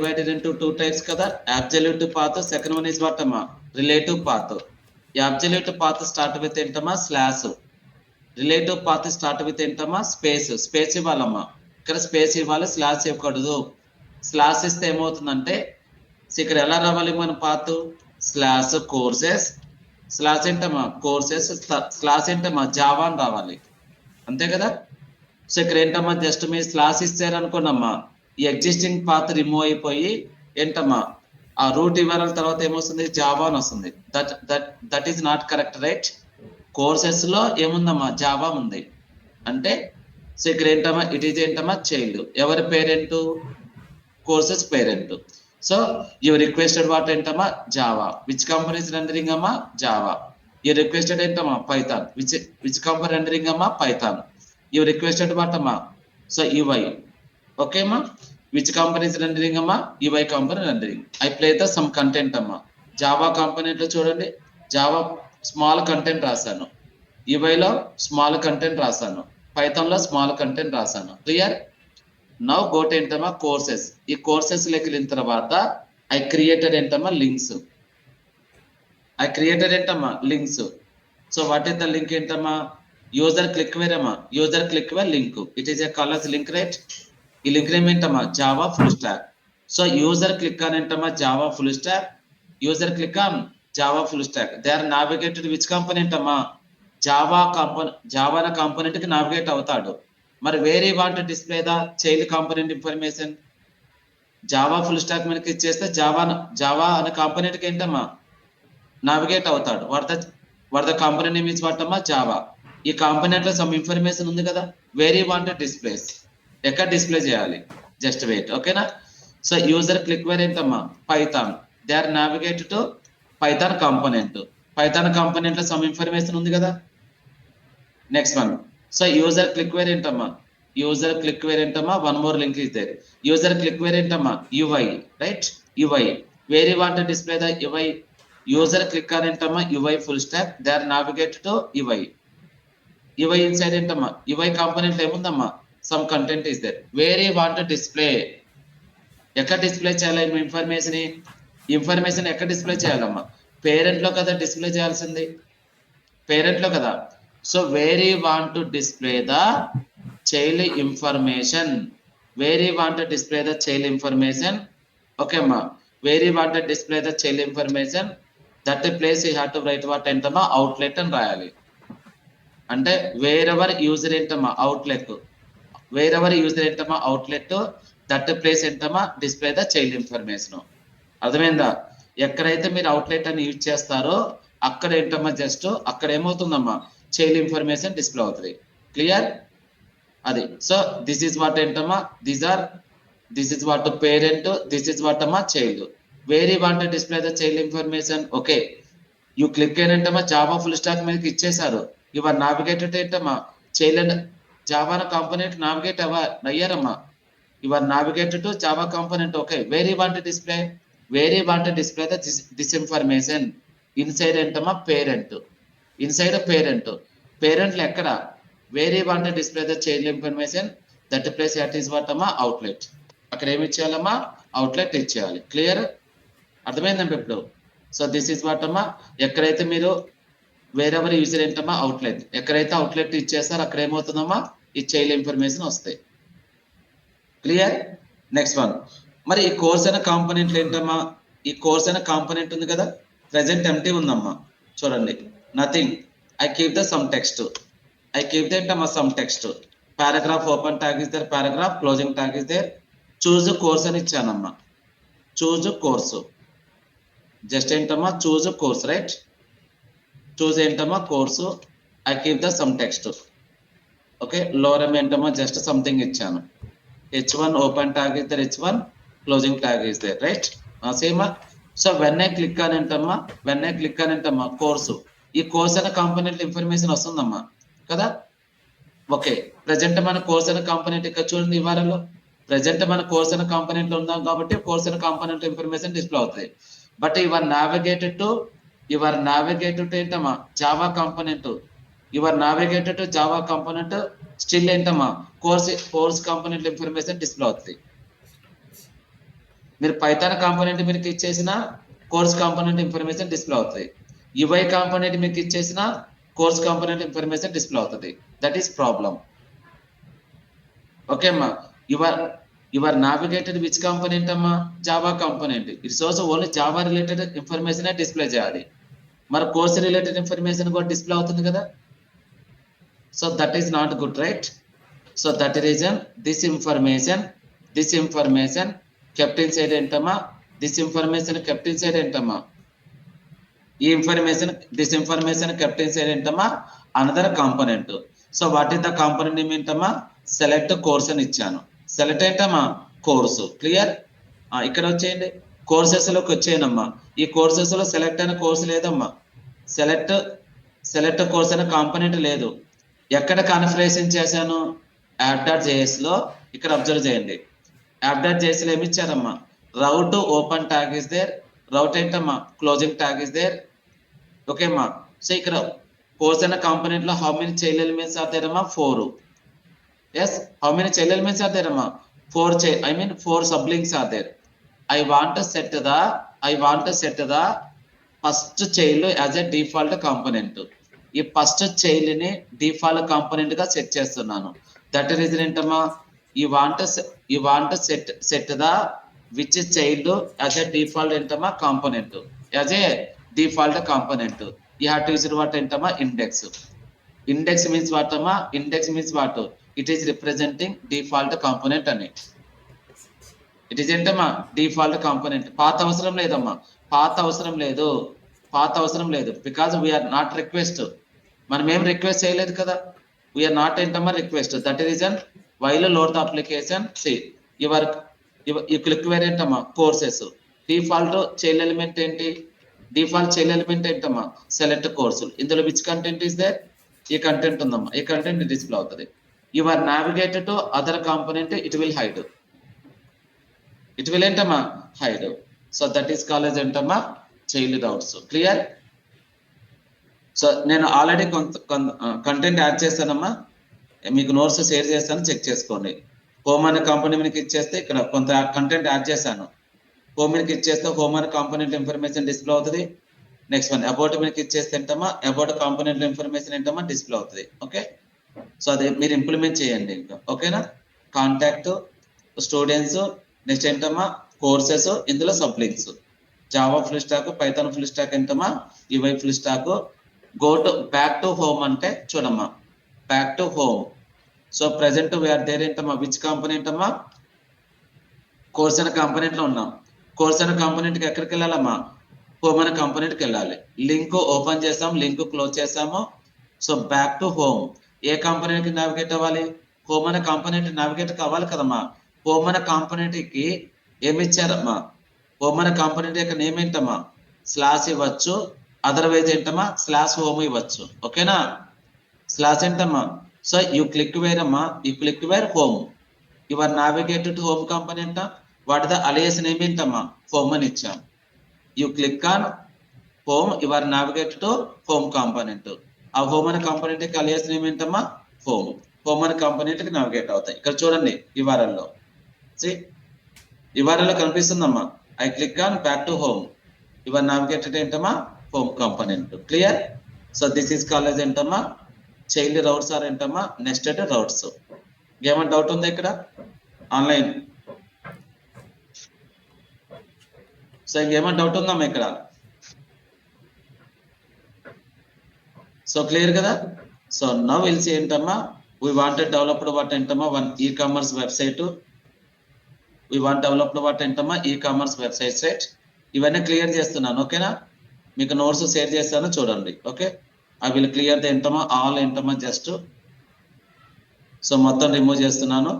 divided into two types kada, absolute path, second one is what amma, relative path. The absolute path start with entama slash, relative path start with entama space ఇవ్వాలమ్మా. ఇక్కడ space ఇవ్వాలి, slash ఇవ్వకూడదు. Slash ఇస్తే ఏమవుతుందంటే ఇక్కడ ఎలా రావాలి మన path, slash courses, slash ఏంటమ్మా కోర్సెస్, స్లాష్ ఏంటమ్మా జావా అని రావాలి, అంతే కదా. సో ఇక్కడ ఏంటమ్మా జస్ట్ మీరు స్లాష్ ఇచ్చారనుకోండమ్మా, ఈ ఎగ్జిస్టింగ్ పాత్ రిమూవ్ అయిపోయి ఏంటమ్మా ఆ రూట్ ఇవ్వరాల తర్వాత ఏమొస్తుంది, జావా అని వస్తుంది. That is not correct right. Courses లో ఏముందమ్మా జావా ఉంది అంటే, సో ఇక్కడ ఏంటమ్మా ఇట్ ఈజ్ ఏంటమ్మా చైల్డ్, ఎవరి parent, courses parent. So you requested what ఏంటమ్మా Java, which company is rendering అమ్మా జావా. యూ రిక్వెస్టెడ్ ఏంటమ్మా పైథాన్, విచ్ కంపెనీ రెండరింగ్ అమ్మా పైథాన్. యూ రిక్వెస్టెడ్ వాట్ అమ్మా, సో యుఐ, ఓకే అమ్మా. విచ్ కంపెనీ ఇస్ రెండరింగ్ అమ్మా, UI company rendering. I play the some content అమ్మా. Java కంపెనీలో చూడండి, Java small content రాశాను, యుఐలో స్మాల్ కంటెంట్ రాశాను, పైథాన్ లో స్మాల్ కంటెంట్ రాశాను. క్లియర్. నౌ గోట్ ఏంటమ్మా కోర్సెస్. ఈ కోర్సెస్ లెక్క వెళ్ళిన తర్వాత ఐ క్రియేటెడ్ ఏంటమ్మా లింక్స్, ఐ క్రియేటెడ్ ఏంటమ్మా links. So what is the link ఏంటమ్మా, యూజర్ క్లిక్ వేర్ అమ్మా, user click where link, it is a colours link right. ఈ లింక్ నేమ్ ఏంటమ్మా Java full stack. So user click అని ఏంటమ్మా Java full stack, user click on Java full stack. They are navigated which component అమ్మా, Java component కి navigate అవుతాడు. మరి వేరే want display the child component information, Java full stack మనకి ఇచ్చేస్తే Java అనే కాంపోనెంట్ కి ఏంటమ్మా నావిగేట్ అవుతాడు. What the component name is what అమ్మా జావా. ఈ కాంపోనెంట్ లో సమ్ ఇన్ఫర్మేషన్ ఉంది కదా, వేరే వాంట్ డిస్ప్లేస్, ఎక్కడ డిస్ప్లే చేయాలి, జస్ట్ వెయిట్, ఓకేనా. సో యూజర్ క్లిక్ వేర్ ఏంటమ్మా Python, they are navigate to Python component. Python component లో సమ్ ఇన్ఫర్మేషన్ ఉంది కదా. Next one, so user click where ఏంటమ్మా, యూజర్ క్లిక్ వేర్ ఏంటమ్మా one more link is there. User click where ఏంటమ్మా UI right, UI where want display the UI. User click అని ఏంటమ్మా UI full stack, they are navigate to UI. UI inside ఏంటమ్మా UI component ఏముందమ్మా some content is there, where want display. ఎక్కడ display చేయాలి information ఎక్కడ display చేయాలమ్మా, parent లో కదా డిస్ప్లే చేయాల్సింది, పేరెంట్ లో కదా. So where we want to display the child information, where we want to display the child information, okay అమ్మా. Where we want to display the child information, that place you have to write what ఏంటమ్మా outlet అని రాయాలి. అంటే wherever user ఏంటమ్మా outlet, wherever user ఏంటమ్మా outlet, that place ఏంటమ్మా display the child information. అర్థమైందా. ఎక్కడైతే మీరు అవుట్లెట్ అని యూజ్ చేస్తారో అక్కడ ఏంటమ్మా జస్ట్ అక్కడ ఏమవుతుందమ్మా చైల్డ్ ఇన్ఫర్మేషన్ డిస్ప్లే అవుతుంది. క్లియర్. అది. సో దిస్ ఈజ్ వాట్ ఏంటమ్మా this is what parent, this is what అమ్మా child. Where we want display the child information, okay. You click ఏంటమ్మా జావా ఫుల్ స్టాక్ మీదకి ఇచ్చేసారు, యువర్ నావిగేటెడ్ ఏంటమ్మా child and Java component navigate అయ్యారమ్మా, you're navigated to Java component, okay. Where we want display the this information inside ఏంటమ్మా parent, inside parent. పేరెంట్లు ఎక్కడ, where we want display the child information, that place at is what అమ్మా outlet. అక్కడ ఏమి ఇచ్చేయాలమ్మా outlet ఇచ్చేయాలి. Clear. అర్థమైందమ్మా ఇప్పుడు. సో దిస్ ఈస్ వాట్ అమ్మా, ఎక్కడైతే మీరు వేరెవర్ యూజర్ ఏంటమ్మా అవుట్లెట్, ఎక్కడైతే అవుట్లెట్ ఇచ్చేస్తారో అక్కడ ఏమవుతుందమ్మా ఈ చైల్డ్ ఇన్ఫర్మేషన్ వస్తాయి. క్లియర్. నెక్స్ట్ వన్, మరి ఈ కోర్స్ అనే కాంపోనెంట్లు ఏంటమ్మా, ఈ కోర్స్ అనే కాంపోనెంట్ ఉంది కదా, ప్రెసెంట్ ఎంటీ ఉందమ్మా. చూడండి, nothing, I keep the some text, I keep the ఏంటమ్మా some text. Paragraph open tag is there, paragraph closing tag is there. Choose course అని ఇచ్చానమ్మా, చూజ్ కోర్సు, జస్ట్ ఏంటమ్మా చూజ్ కోర్స్ రైట్, చూజ్ ఏంటమ్మా course. I keep the some text, okay. Lorem ఏంటమ్మా just something ఇచ్చాను. h1 open tag is there, h1 closing tag is there right, same. So when I click అని ఏంటమ్మా course, ఈ course అనే component information వస్తుందమ్మా కదా. Okay, present మన course అనే కాంపోనెంట్ ఇక్కడ చూడండి, ఈ వారంలో ప్రెజెంట్ మన కోర్స్ అనే కాంపోనెంట్ లో ఉందాం కాబట్టి కోర్స్ అనే కాంపోనెంట్ ఇన్ఫర్మేషన్ డిస్ప్లే అవుతాయి. బట్ యువర్ నావిగేటెడ్ టు ఏంటమ్మా Java component, your navigated to Java component still ఏంటమ్మా కోర్స్ కాంపోనెంట్ ఇన్ఫర్మేషన్ డిస్ప్లే అవుతుంది. మీరు పైథాన్ కాంపోనెంట్ మీకు ఇచ్చేసిన కోర్స్ కాంపోనెంట్ ఇన్ఫర్మేషన్ డిస్ప్లే అవుతుంది. యుఐ కాంపోనెంట్ మీకు ఇచ్చేసిన కోర్స్ కాంపోనెంట్ ఇన్ఫర్మేషన్ డిస్ప్లే అవుతుంది. That is problem. ఓకే అమ్మా. యువర్ నావిగేటెడ్ విచ్ కాంపోనెంట్ అమ్మా? Java component. It's also only Java related information display చేయాలి. మరి కోర్స్ రిలేటెడ్ ఇన్ఫర్మేషన్ కూడా డిస్ప్లే అవుతుంది కదా. So that is not good, right? So that reason this information kept inside ఏంటమ్మా? This information kept inside ఏంటమ్మా? ఈ information this information kept inside ఏంటమ్మా? Another component. So what is the component name ఏంటమ్మా? Select course అని ఇచ్చాను. Select ఏంటమ్మా? Course. Clear? ఇక్కడ వచ్చేయండి, కోర్సెస్ లోకి వచ్చేయనమ్మా. ఈ కోర్సెస్ లో సెలెక్ట్ అయిన కోర్సు లేదమ్మా. సెలెక్ట్ కోర్స్ అనే కాంపోనెంట్ లేదు. ఎక్కడ కాన్ఫిగరేషన్ చేశాను? app.js లో. ఇక్కడ అబ్జర్వ్ చేయండి, app.js లో ఏమి ఇచ్చారమ్మా? Route open tag is there, route ఏంటమ్మా? Closing tag is there. Okay అమ్మా. సో ఇక్కడ కోర్స్ అనే కాంపోనెంట్ లో how many child elements are there అమ్మా? 4. yes, how many child elements are there amma? 4 sublinks are there. I want to set the first child as a default component. ఈ first child ని default component గా set చేస్తున్నాను. That reason ఏంటమ్మా? You want set the which child as a default ఏంటమ్మా? Component. As a default component you have to use what ఏంటమ్మా? Index. Index means what అమ్మా? Index means what? It is representing default component అని. It is ఏంటమ్మా? Default component. పాత అవసరం లేదమ్మా, పాత అవసరం లేదు. Because we're not request. మనం ఏం రిక్వెస్ట్ చేయలేదు కదా. వీఆర్ నాట్ ఏంటమ్మా? Request. That reason while load the application see your you click where ఏంటమ్మా? కోర్సెస్. డిఫాల్ట్ చైల్డ్ ఎలిమెంట్ ఏంటి? డిఫాల్ట్ చైల్డ్ ఎలిమెంట్ ఏంటమ్మా? సెలెక్ట్ కోర్సులు. ఇందులో విచ్ కంటెంట్ ఇస్ దేర్? ఈ కంటెంట్ ఉందమ్మా. ఈ కంటెంట్ డిస్ప్లే అవుతుంది. You are navigated to other component, it will hide. It will ఏంటమ్మా? hide. So that is called as ఏంటమ్మా? child routes. Clear? సో నేను ఆల్రెడీ కంటెంట్ యాడ్ చేస్తానమ్మా, మీకు notes share చేస్తాను, చెక్ చేసుకోండి. హోమ్ అనే కాంపోనెంట్ మీకు ఇచ్చేస్తే ఇక్కడ కొంత కంటెంట్ యాడ్ చేశాను. హోమ్ మీకు ఇచ్చేస్తే హోమ్ అనే కాంపోనెంట్ ఇన్ఫర్మేషన్ డిస్ప్లే అవుతుంది. నెక్స్ట్ వన్ అబౌట్ మీకు ఇచ్చేస్తే ఏంటమ్మా? అబౌట్ కాంపోనెంట్ ఇన్ఫర్మేషన్ ఏంటమ్మా? డిస్ప్లే అవుతుంది. ఓకే. సో అదే మీరు ఇంప్లిమెంట్ చేయండి ఇంకా. ఓకేనా? కాంటాక్ట్, స్టూడెంట్స్, నెక్స్ట్ ఏంటమ్మా? కోర్సెస్, ఇందులో sublinks. Java full stack, Python full stack ఏంటమ్మా? UI full stack. Go to back to home అంటే చూడమ్మా, back to home. So present we're there ఏంటమ్మా? విచ్ కాంపోనెంట్ అమ్మా? కోర్స్ అనే కాంపోనెంట్ లో ఉన్నాం. కోర్స్ అనే కాంపోనెంట్ కి ఎక్కడికి వెళ్ళాలమ్మా? హోమ్ అనే కాంపోనెంట్ కి వెళ్ళాలి. లింక్ ఓపెన్ చేసాం, లింక్ క్లోజ్ చేసాము. So back to home. ఏ కాంపోనెంట్ కి నావిగేట్ అవ్వాలి? హోమ్ అనే కాంపోనెంట్ నావిగేట్ కావాలి కదమ్మా. హోమ్ అనే కాంపోనెంట్ కి ఏమి ఇచ్చారమ్మా? హోమ్ అనే కాంపోనెంట్ యొక్క నేమ్ ఏంటమ్మా? స్లాష్ ఇవ్వచ్చు, అదర్వైజ్ ఏంటమ్మా? స్లాష్ హోమ్ ఇవ్వచ్చు. ఓకేనా? స్లాష్ ఏంటమ్మా? సో యూ క్లిక్ వేర్ అమ్మా, you click where home. You're navigated to home component. What the alias name ఏంటమ్మా? హోమ్ అని ఇచ్చాం. You click on home, you're navigated to home component. ఆ home అనే component కి అలియాస్ నేమ్ ఏంటమ్మా? Home. Home అనే component కి నావిగేట్ అవుతాయి. ఇక్కడ చూడండి URL-లో, URL-లో కనిపిస్తుందమ్మా. I click on back to home, you're navigated ఏంటమ్మా? Home component. Clear? So this is called as ఏంటమ్మా? చైల్డ్ రౌట్స్ ఆర్ ఏంటమ్మా? Nested routes. ఏమైనా డౌట్ ఉందా ఇక్కడ? ఆన్లైన్ సో ఇంకేమైనా డౌట్ ఉందమ్మా ఇక్కడ? సో క్లియర్ కదా? సో నవ్ విల్ సీ ఏంటమ్మా? we wanted developed what ఏంటమ్మా? one e-commerce website. we want developed what ఏంటమ్మా? e-commerce website set. ఇవన్నీ క్లియర్ చేస్తున్నాను. ఓకేనా? మీకు నోట్స్ షేర్ చేస్తాను, చూడండి. Okay, I will clear the ఏంటమ్మా? ఆల్ ఏంటమ్మా? జస్ట్ సో మొత్తం రిమూవ్ చేస్తున్నాను.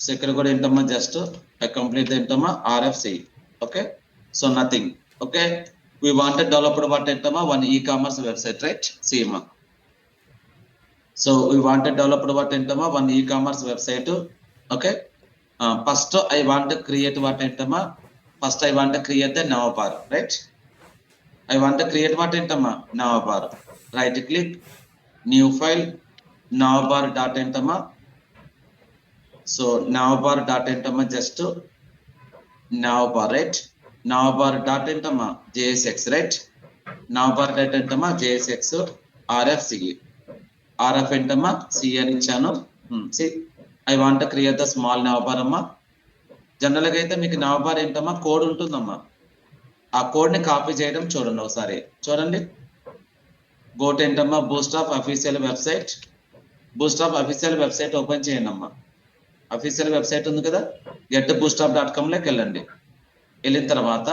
సో ఇక్కడ కూడా ఏంటమ్మా? జస్ట్ ఐ కంప్లీట్ ఏంటమ్మా? RFC. Okay, so nothing. Okay, we wanted developed what ఏంటమ్మా? one e-commerce website, right? See ma. So we wanted developed what ఏంటమ్మా? one e-commerce website. Okay, first I want to create what ఏంటమ్మా? First I want to create the navbar, right? I want to create what ఏంటమ్మా? navbar. Right click, new file, navbar dot ఏంటమ్మా? So navbar dot ఏంటమ్మా? just navbar, right? Navbar dot ఏంటమ్మా JSX, right? navbar dot ఏంటమ్మా JSX RF CE. RF ఏంటమ్మా CE అని ఇచ్చాను. See, I want to create the small navbar అమ్మా. General గా అయితే మీకు navbar ఏంటమ్మా కోడ్ ఉంటుందమ్మా. ఆ కోడ్ ని కాపీ చేయడం చూడండి ఒకసారి. చూడండి, గో టు ఏంటమ్మా bootstrap official website. Bootstrap official website open చేయండి అమ్మా. అఫీషియల్ వెబ్సైట్ ఉంది కదా, getbootstrap.com లోకి వెళ్ళండి. వెళ్ళిన తర్వాత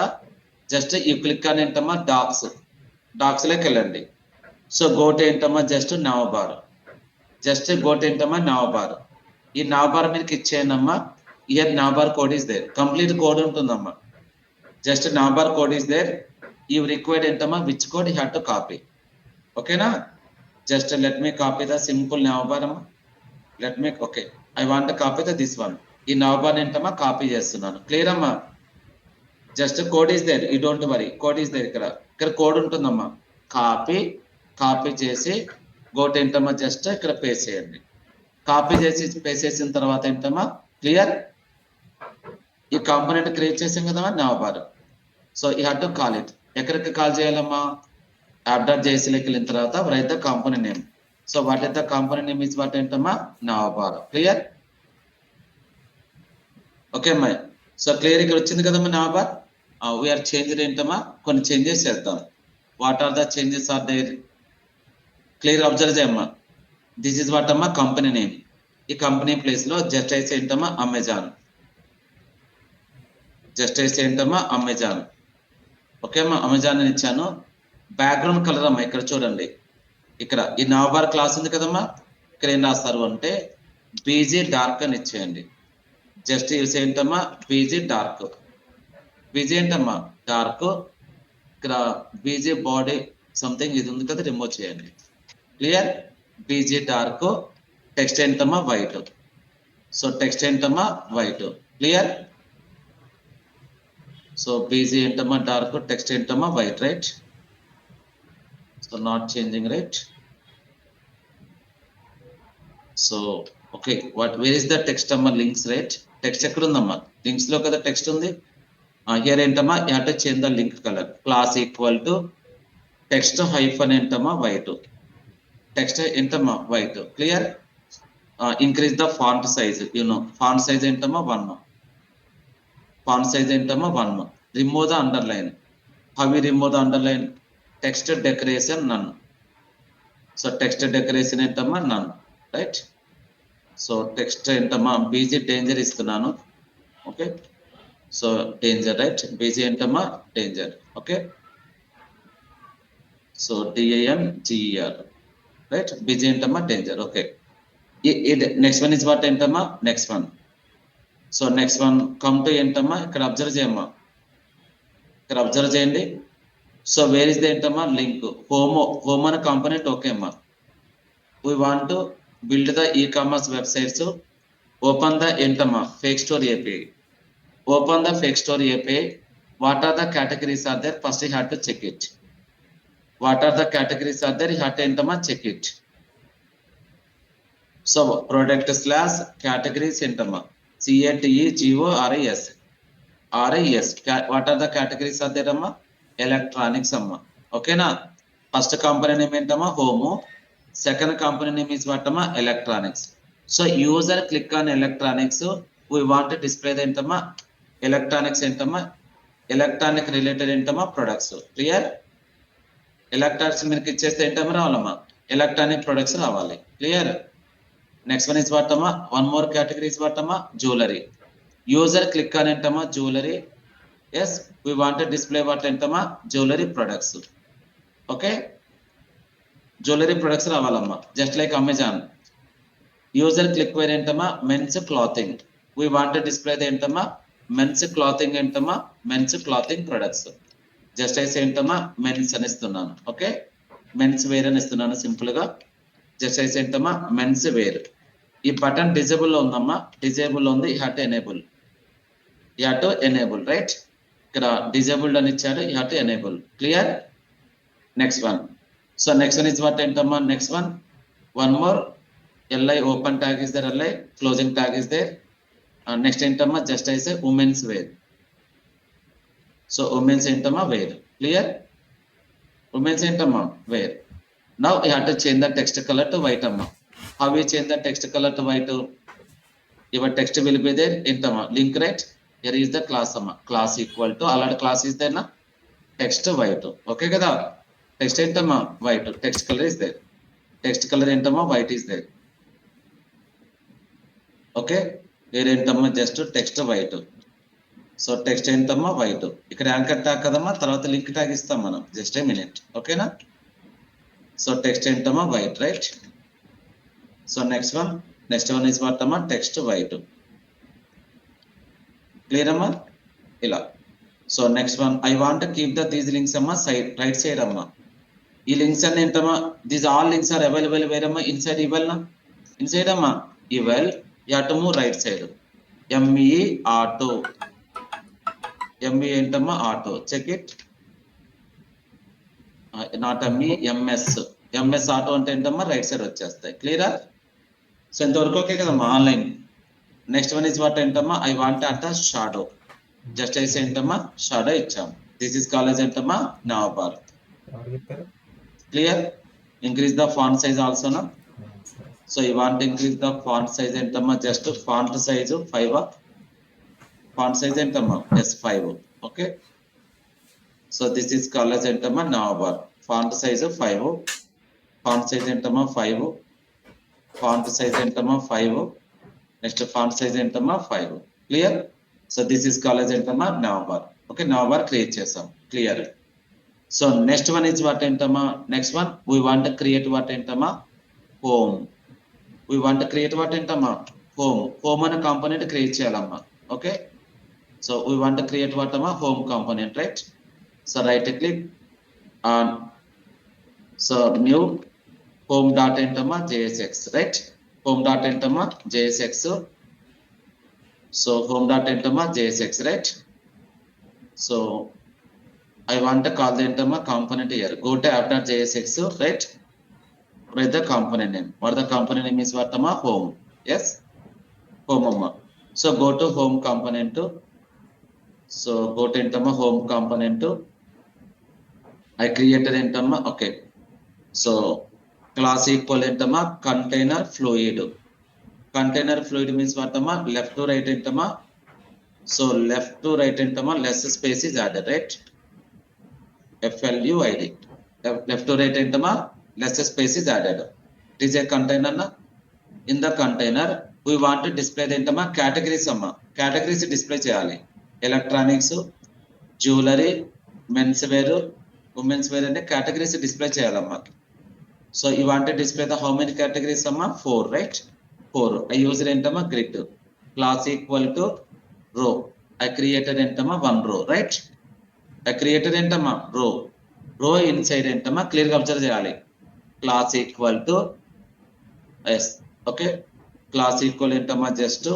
జస్ట్ ఈ క్లిక్ అని ఏంటమ్మా డాక్స్ లోకి వెళ్ళండి. సో గోట్ ఏంటమ్మా జస్ట్ నవబార్, జస్ట్ గోట్ ఏంటమ్మా నవబార్. ఈ నవబార్ మీకు ఇచ్చేయండి అమ్మా. Here navbar code is there, complete code ఉంటుందమ్మా. Just navbar code is there. You required ఏంటమ్మా which code you have to copy. ఓకేనా? Just let me copy the simple navbar అమ్మా. Let me okay, I want copy the this one. ఈ navbar ఏంటమ్మా copy చేస్తున్నాను. Clear అమ్మా? Just code is there, you don't worry, code is there. ఇక్కడ code ఉంటుందమ్మా. Copy చేసి go to ఏంటమ్మా just ఇక్కడ పేస్ట్ చేయండి. కాపీ చేసి పేస్ట్ చేసిన తర్వాత ఏంటమ్మా క్లియర్. ఈ కాంపోనెంట్ క్రియేట్ చేసాం కదమ్మా navbar. So you have to call it. ఎక్కడికి కాల్ చేయాలమ్మా? app.js-లోకి వెళ్ళిన తర్వాత right the component name. So what is the component name is what ఏంటమ్మా నవబార్. క్లియర్? ఓకే అమ్మా. సో క్లియర్, ఇక్కడ వచ్చింది కదమ్మా నవబార్. వీఆర్ చేంజ్ ఏంటమ్మా, కొన్ని చేంజెస్ చేద్దాం. What are the changes are there? Clear observe చేయమ్మా. దిస్ ఇస్ వాట్ అమ్మా కంపెనీ నేమ్. ఈ కంపెనీ ప్లేస్ లో జస్ట్ అయితే ఏంటమ్మా అమెజాన్. జస్ట్ అయితే ఏంటమ్మా అమెజాన్. ఓకే అమ్మా, అమెజాన్ అని ఇచ్చాను. బ్యాక్గ్రౌండ్ కలర్ అమ్మా ఇక్కడ చూడండి. ఇక్కడ ఈ నవబార్ క్లాస్ ఉంది కదమ్మా, ఇక్కడ ఏం రాస్తారు అంటే బీజీ డార్క్ అని ఇచ్చేయండి. జస్ట్ యూస్ ఏంటమ్మా బీజీ డార్క్. బీజీ ఏంటమ్మా డార్క్. ఇక్కడ బీజీ బాడీ సంథింగ్ ఇది ఉంది కదా, రిమూవ్ చేయండి. క్లియర్? BG dark. టెక్స్ట్ ఏంటమ్మా వైట్. సో టెక్స్ట్ ఏంటమ్మా వైట్. క్లియర్? సో బీజీ ఏంటమ్మా డార్క్, టెక్స్ట్ ఏంటమ్మా white, right? So not changing, right? So okay, where is the text అమ్మా లింక్స్, రైట్? టెక్స్ట్ ఎక్కడ ఉందమ్మా? లింక్స్ లో కదా టెక్స్ట్ ఉంది. హియర్ ఏంటమ్మా you have to change the link colour. Class equal to text hyphen ఏంటమ్మా white. Text ఏంటమ్మా white. Clear? Increase the font size. Font size ఏంటమ్మా 1. ఫాంట్ సైజ్ ఏంటమ్మా 1. Remove the underline. How we remove the underline? Text decoration none. So text decoration ఏంటమ్మా none, right? So text ఏంటమ్మా BG danger ఇస్తున్నాను. Okay, so danger, right? BG ఏంటమ్మా danger. Okay, so DANGER, right? BG ఏంటమ్మా danger. Okay, next one is what ఏంటమ్మా next one. So next one come to ఏంటమ్మా ఇక్కడ observe చేయమ్మా. ఇక్కడ observe చేయండి. సో వేర్ ఇస్ ద ఏంటమ్మా లింక్? హోమ్ అనే కాంపోనెంట్. ఓకే అమ్మా, we want to build the e-commerce websites. Open the entama fake store API. Open the fake store API. What are the categories are there? First you have to check it. What are the categories are there? You have to entama check it. So product slash categories entama CATEGORIS. What are the categories are there amma? Electronics amma. Okay na? First component name entama home. Second component name is what amma electronics. So user click on electronics. We want to display the entama electronics entama electronic related entama products. Clear? Electronics mirki icheste entama ravalama electronic products ravali. Clear? Next one is what amma one more category is what amma jewelry. User click on entama jewelry. Yes, we want to display what entama jewelry products. Okay, jewellery products రావాలమ్మా, just like Amazon. User click where ఏంటమ్మా men's clothing. We want display ఏంటమ్మా men's clothing ఏంటమ్మా men's clothing products. Just అయితే ఏంటమ్మా men's అని ఇస్తున్నాను. Okay, men's wear అని ఇస్తున్నాను సింపుల్ గా. జస్ట్ అయితే ఏంటమ్మా మెన్స్ వేర్. ఈ బటన్ డిజేబుల్ లో ఉందమ్మా, డిజేబుల్ ఉంది. You have to enable, right? ఇక్కడ డిజేబుల్డ్ అని ఇచ్చాడు, you have to enable. Clear? Next one. So next one is what entama next one more li open tag is there, li closing tag is there. Next entama just as a women's wear. So women's ఏంటమ్మా wear. Clear? Women's ఏంటమ్మా wear. Now you have to change the text colour to white అమ్మా. How you change the text colour to white? Your text will be there ఏంటమ్మా link right. Here is the class అమ్మా. Class equal to అలాంటి class is there నా text white. Okay కదా? Text ఏంటమ్మా white. Text colour is there. Text colour ఏంటమ్మా white is there. Okay, ఏంటమ్మా just text white. So text ఏంటమ్మా white. ఇక్కడ anchor tag కదమ్మా, తర్వాత లింక్ ట్యాగ్ ఇస్తాం మనం. Just a minute. ఓకేనా? సో టెక్స్ట్ ఏంటమ్మా white right. So next one is what అమ్మా టెక్స్ట్ వైట్. క్లియర్ అమ్మా? ఇలా. So next one I want keep these links అమ్మా సైడ్ రైట్ సైడ్ అమ్మా. ఈ లింక్స్ అన్ని ఏంటమ్మా these all links are available where అమ్మా ఇన్సైడ్ ఈవెల్ నా. ఇన్సైడ్ అమ్మా ఈవెల్ you have to move right side. ME auto. ME ఏంటమ్మా auto. Check it. Not ME MS. MS auto అంటే ఏంటమ్మా రైట్ సైడ్ వచ్చేస్తాయి. క్లియరా? సో ఇంతవరకు ఓకే కదమ్మా online. Next one is what ఏంటమ్మా I want at the shadow. Just అయితే ఏంటమ్మా షాడో ఇచ్చాం. దిస్ ఇస్ కాలేజ్ ఏంటమ్మా Navabharat. Clear? Increase the font size also నా. So you want increase the font size ఏంటమ్మా just font size 5. Font size ఏంటమ్మా yes 5. Okay, so this is college ఏంటమ్మా Navabharat. Font size 5. Font size ఏంటమ్మా 5. Font size ఏంటమ్మా 5. Next font size ఏంటమ్మా 5. Clear? So this is college ఏంటమ్మా Navabharat. Okay, Navabharat create చేసాం. Clear? So next one is what ఏంటమ్మా next one we want create what ఏంటమ్మా home. We want create what ఏంటమ్మా home. Home అనే component create చేయాలమ్మా. Okay, so we want create what అమ్మా home component right. So right click on so new home dot ఏంటమ్మా JSX right. home dot ఏంటమ్మా JSX. So home dot ఏంటమ్మా JSX right. So I want to call the ఏంటమ్మా component here. Go to app.jsx right. Write the component name. What the component name is what అమ్మా home. Yes, home అమ్మా. So go to home component. So go to ఏంటమ్మా home component. I created ఏంటమ్మా okay. So class equal ఏంటమ్మా container fluid. Container fluid means what అమ్మా left to right ఏంటమ్మా. So left to right ఏంటమ్మా less space is added right. FLUID. Left to right ఏంటమ్మా less space is added. It is a container na. In the container we want to display ఏంటమ్మా categories అమ్మా. categories display చేయాలి. Electronics, jewellery, men's wear, women's wear అనే categories display చేయాలమ్మా. So you want to display the how many categories amma 4 right. 4 I use entama grid. Class equal to row. I created entama one row right. I created entama row. Row inside entama clear ga observe cheyali. Class equal to yes okay. Class equal entama just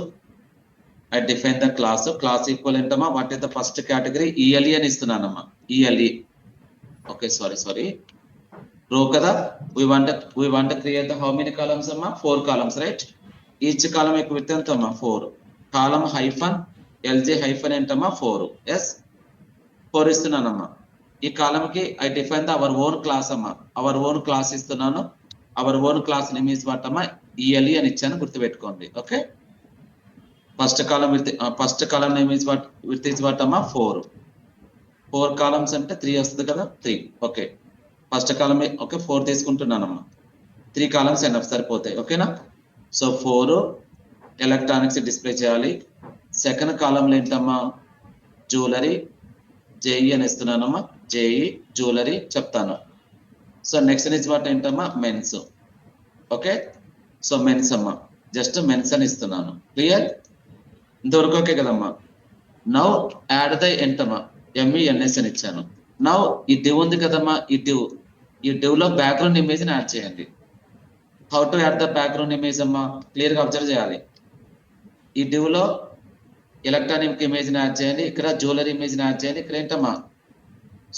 I define the class. Class equal entama what is the first category ELE అని ఇస్తున్నానమ్మా. ELE okay sorry row kada. We want to create the how many columns amma 4 columns right. Each column ek width enta amma 4. Column hyphen LJ hyphen entama 4. Yes 4 istunanamma. Ee column ki I define the our own class amma. Our own class istunanu. Our own class name is what amma ELE ani ichchanu gurtu pettukondi. Okay, first column name is what width is what amma 4. 4 columns ante 3 vastadi kada 3. Okay, first column okay 4 తీసుకుంటున్నానమ్మా. 3 columns enough సరిపోతాయి. ఓకేనా? So 4 electronics display చేయాలి. Second కాలంలో ఏంటమ్మా jewellery JEE అని ఇస్తున్నానమ్మా. JEE jewellery చెప్తాను. So next is what ఏంటమ్మా men's. Okay, so men's అమ్మా just men's అని ఇస్తున్నాను. క్లియర్? ఇంతవరకు ఓకే కదమ్మా. నౌ యాడ్ ద ఏంటమ్మా MENS అని ఇచ్చాను. నౌ ఈ డివ్ ఉంది కదమ్మా ఈ డివ్ లో బ్యాక్గ్రౌండ్ ఇమేజ్ ని యాడ్ చేయండి. How to add the background image అమ్మా క్లియర్ గా అబ్జర్వ్ చేయాలి. ఈ డివ్ లో ఎలక్ట్రానిక్ ఇమేజ్ ని యాడ్ చేయండి. ఇక్కడ జ్యువెలరీ ఇమేజ్ ని యాడ్ చేయండి. ఇక్కడ ఏంటమ్మా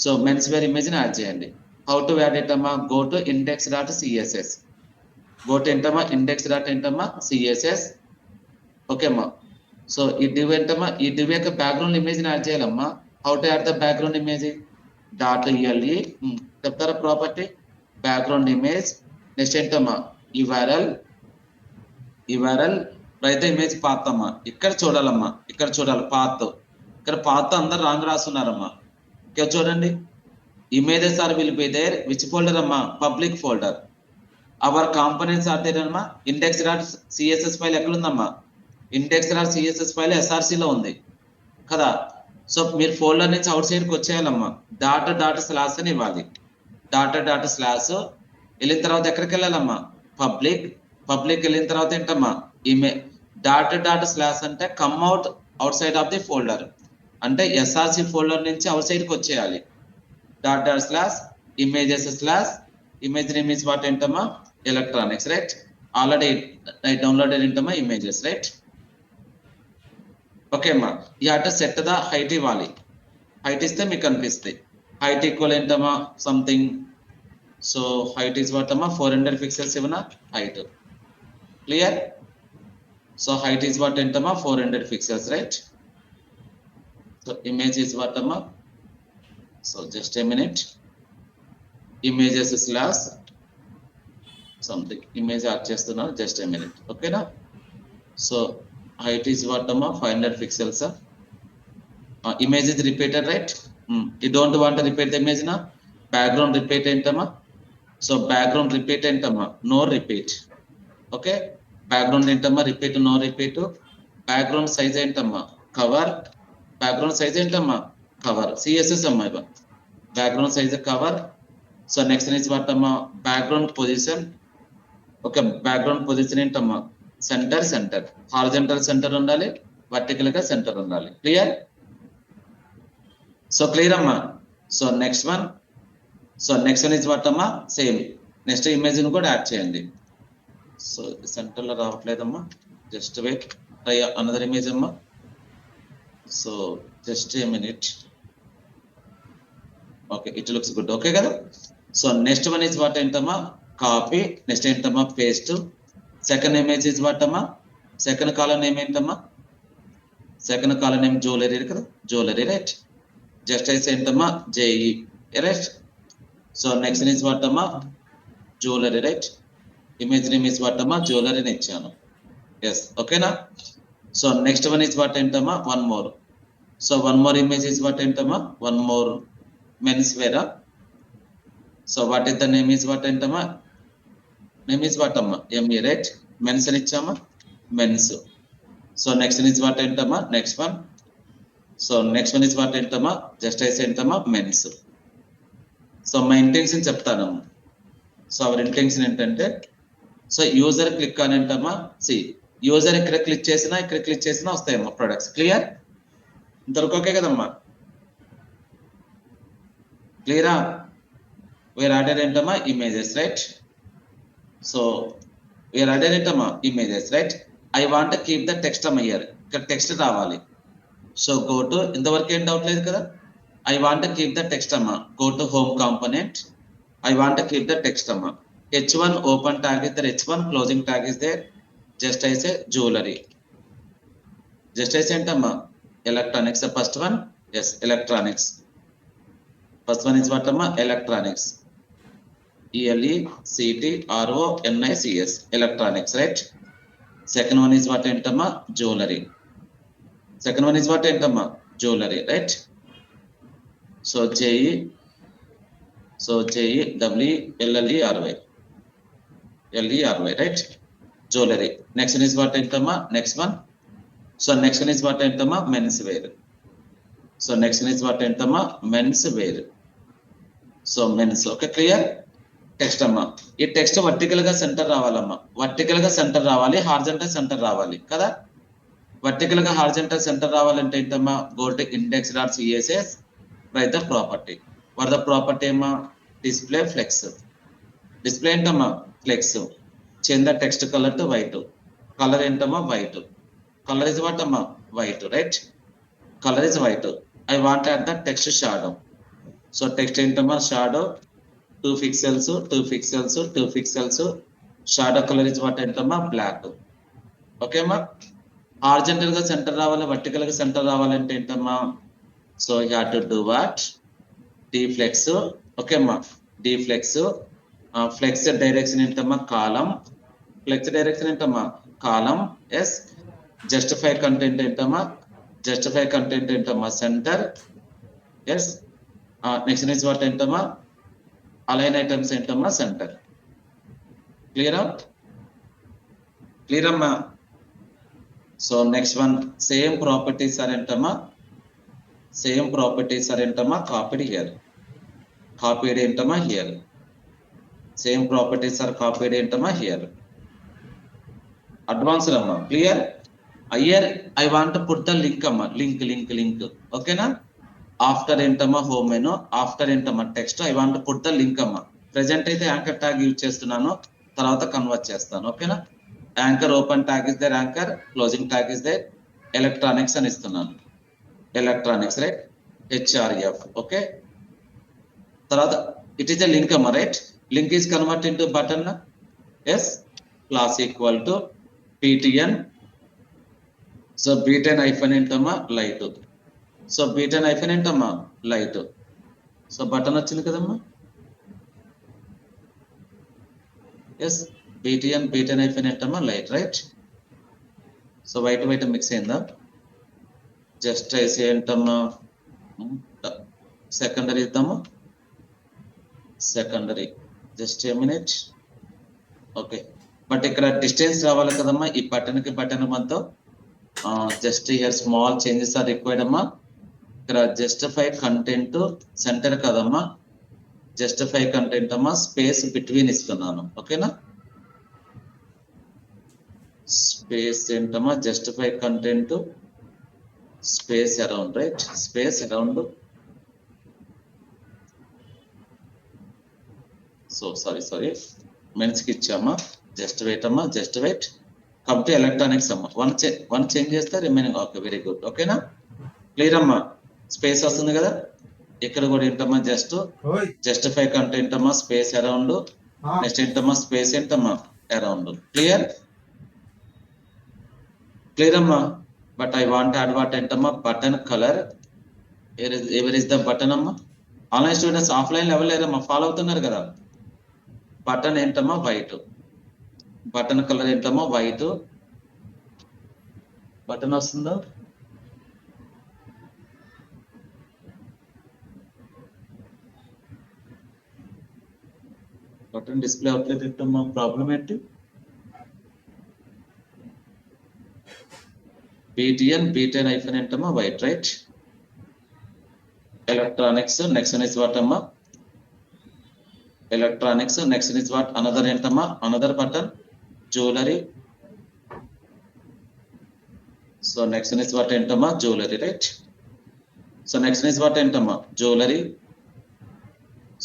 సో మెన్స్ వేర్ ఇమేజ్ ని యాడ్ చేయండి. హౌ టు యాడ్ ఏంటమ్మా go to index.css. Go to ఏంటమ్మా index.css. ఓకే అమ్మా. సో ఈ డివ్ ఏంటమ్మా ఈ డివ్ యొక్క బ్యాక్గ్రౌండ్ ఇమేజ్ ని యాడ్ చేయాలమ్మా. How to add the background image dot LE చెప్తారా ప్రాపర్టీ బ్యాక్గ్రౌండ్ ఇమేజ్ నెక్స్ట్ ఏంటమ్మా యుఆర్ఎల్ రైట్ ఇమేజ్ పాత్ అమ్మా ఇక్కడ చూడాలమ్మా ఇక్కడ చూడాలి పాత్ ఇక్కడ పాత్ అందరు రాంగ్ రాస్తున్నారమ్మా ఇక్కడ చూడండి images are will be there which folder అమ్మా public folder our components are there అమ్మా ఇండెక్స్ డాట్ సిఎస్ఎస్ ఫైల్ ఎక్కడుందమ్మా ఇండెక్స్ డాట్ సిఎస్ఎస్ ఫైల్ ఎస్ఆర్సీలో ఉంది కదా సో మీరు ఫోల్డర్ నుంచి అవుట్ సైడ్కి వచ్చేయాలమ్మా డాట్ స్లాష్ అని ఇవ్వాలి డాట్ స్లాష్ వెళ్ళిన తర్వాత ఎక్కడికి వెళ్ళాలమ్మా పబ్లిక్ వెళ్ళిన తర్వాత ఏంటమ్మా ఇమే డాట్ స్లాష్ అంటే come out side of the folder అంటే ఎస్ఆర్సి ఫోల్డర్ నుంచి అవుట్ సైడ్కి వచ్చేయాలి dot slash images slash image name is what ఏంటమ్మా ఎలక్ట్రానిక్స్ రైట్ ఆల్రెడీ డౌన్లోడెడ్ ఏంటమ్మా ఇమేజెస్ రైట్ ఓకే అమ్మా ఈ ఆట సెట్ ద హైట్ ఇవ్వాలి హైట్ ఇస్తే మీకు కనిపిస్తుంది హైట్ ఈక్వల్ ఏంటమ్మా something so height is what అమ్మా 400 పిక్సెల్స్ ఇవ్వనా height clear so height is what ఏంటమ్మా 400 pixels right so image is what అమ్మా so just a minute images slash something image add చేస్తున్నాను జస్ట్ ఏ మినిట్ ఓకేనా so height is what amma 500 pixels image is repeated right you don't want to repeat the image na background repeat entama so background repeat entama no repeat okay background entama repeat no repeat background size entama cover background size entama cover css amma iva background size cover so next is what amma background position okay background position entama centre horizontal centre ఉండాలి vertical గా centre ఉండాలి clear so clear అమ్మా so next one is what అమ్మా same next image ని కూడా add చేయండి so centre లో రావట్లేదమ్మా just wait try another image అమ్మా so just a minute okay it looks good okay కదా so next one is what ఏంటమ్మా కాపీ నెక్స్ట్ ఏంటమ్మా paste second image is what అమ్మా సెకండ్ కాలమ్ నేమ్ ఏంటమ్మా second column name jewellery కదా jewellery right just అయితే ఏంటమ్మా JE right so next is what అమ్మా jewellery right image name is what అమ్మా జ్యువెలరీని ఇచ్చాను ఎస్ ఓకేనా so next one is what ఏంటమ్మా one more image is what ఏంటమ్మా వన్ మోర్ మెన్స్ వేరా so what is the name is what ఏంటమ్మా name is what అమ్మా ఎంఈ రైట్ మెన్స్ అని ఇచ్చామా men's so next is what ఏంటమ్మా next one so next one is what ఏంటమ్మా just ice ఏంటమ్మా men's so మా intention చెప్తానమ్మా సో అవర్ ఇంటెన్షన్ ఏంటంటే సో యూజర్ క్లిక్ అని ఏంటమ్మా యూజర్ ఇక్కడ క్లిక్ చేసినా వస్తాయమ్మా ప్రొడక్ట్స్ క్లియర్ ఇంతవరకు ఓకే కదమ్మా క్లియరా వేర్ ఆర్డర్ ఏంటమ్మా images right so where order ఏంటమ్మా images right I want keep the text అమ్మ ఇయర్ ఇక్కడ టెక్స్ట్ రావాలి సో గో టు ఇంతవరకు ఏం డౌట్ లేదు కదా I want keep the text అమ్మ go to home component I want keep the text అమ్మ h1 open tag is there h1 closing tag is there just ice jewellery just ice ఏంటమ్మా electronics first one yes electronics first one is what అమ్మా electronics ELECTRONICS electronics right second one is what entama jewelry right so JEWLLERY right jewelry next one is what entama next one so next one is what entama men's wear so next one is what entama men's wear so men's okay clear text అమ్మా ఈ text vertical గా centre రావాలమ్మా vertical గా centre రావాలి horizontal centre రావాలి కదా vertical గా horizontal centre రావాలంటే ఏంటమ్మా go to index dot CSS write the property for the property అమ్మా డిస్ప్లే ఫ్లెక్స్ డిస్ప్లే ఏంటమ్మా flex change the text colour to white colour ఏంటమ్మా వైట్ కలర్ ఇస్ వాట్ అమ్మా white right colour is white I want add the text shadow so text ఏంటమ్మా shadow 2 pixels shadow colour is what ఏంటమ్మా black okay అమ్మా horizontal గా centre రావాలి vertical గా centre రావాలంటే ఏంటమ్మా So you have to do what? Deflex. Okay, ma. Deflex. Flex direction ఏంటమ్మా? Column. Flex direction ఏంటమ్మా? Column. Yes. Justify content ఏంటమ్మా? Justify content ఏంటమ్మా? Center. Yes. Next is what ఏంటమ్మా? Align items ఏంటమ్మా? Center. Clear up? Clear అమ్మా? So next one, same properties are entama. Same properties are entama copied here. Copied entama here. Same properties are copied entama here. Advanced amma. Clear? Here I want to put the link amma. Link. Okay na? After entama home menu. After entama text. I want to put the link amma. Present అయితే anchor tag use చేస్తున్నాను. తర్వాత convert చేస్తాను. Okay na? Anchor open tag is there, anchor closing tag is there, electronics అని ఇస్తున్నాను. Electronics, right? href. Okay. తర్వాత it is a link amma, right? Link is converted into button. Yes. Class equal to btn. So btn hyphen ఏంటమ్మా? light. So btn hyphen ఏంటమ్మా? light. So button వచ్చింది కదమ్మా? Yes. btn hyphen entama light, right? So white mix ayinda. Just I say entama secondary idama. Secondary. Just a minute. Okay. But ikkada distance ravala kadamma. Ee button ki button manto just here small changes are required amma. Ikkada justify content to center kadamma. Justify content amma space between istunanu. Okay na? Space entama justify content to space around, right? Space around. So sorry. Men's kichama. Just wait amma. Just wait. Come to electronics amma. One change chestha remaining. Okay, very good. Okay na? Clear amma. Space వస్తుంది కదా? ఇక్కడ కూడా ఏంటమ్మా justify content అమ్మా space around. Next ఏంటమ్మా space ఏంటమ్మా around. Clear? Clear amma? But I want to add what entama button color. Where is the button amma? Online students offline level amma follow అవుతున్నారు కదా. Button entama white. Button color entama white. Button వస్తుందా? Button display outlet ఏంటమ్మా? Problem ఏంటి? btn hyphen entama white, right? Electronics. Next one is what amma? Electronics. Next one is what? Another entama. Another button. Jewelry. So next one is what entama? Jewelry, right? So next one is what entama? Jewelry.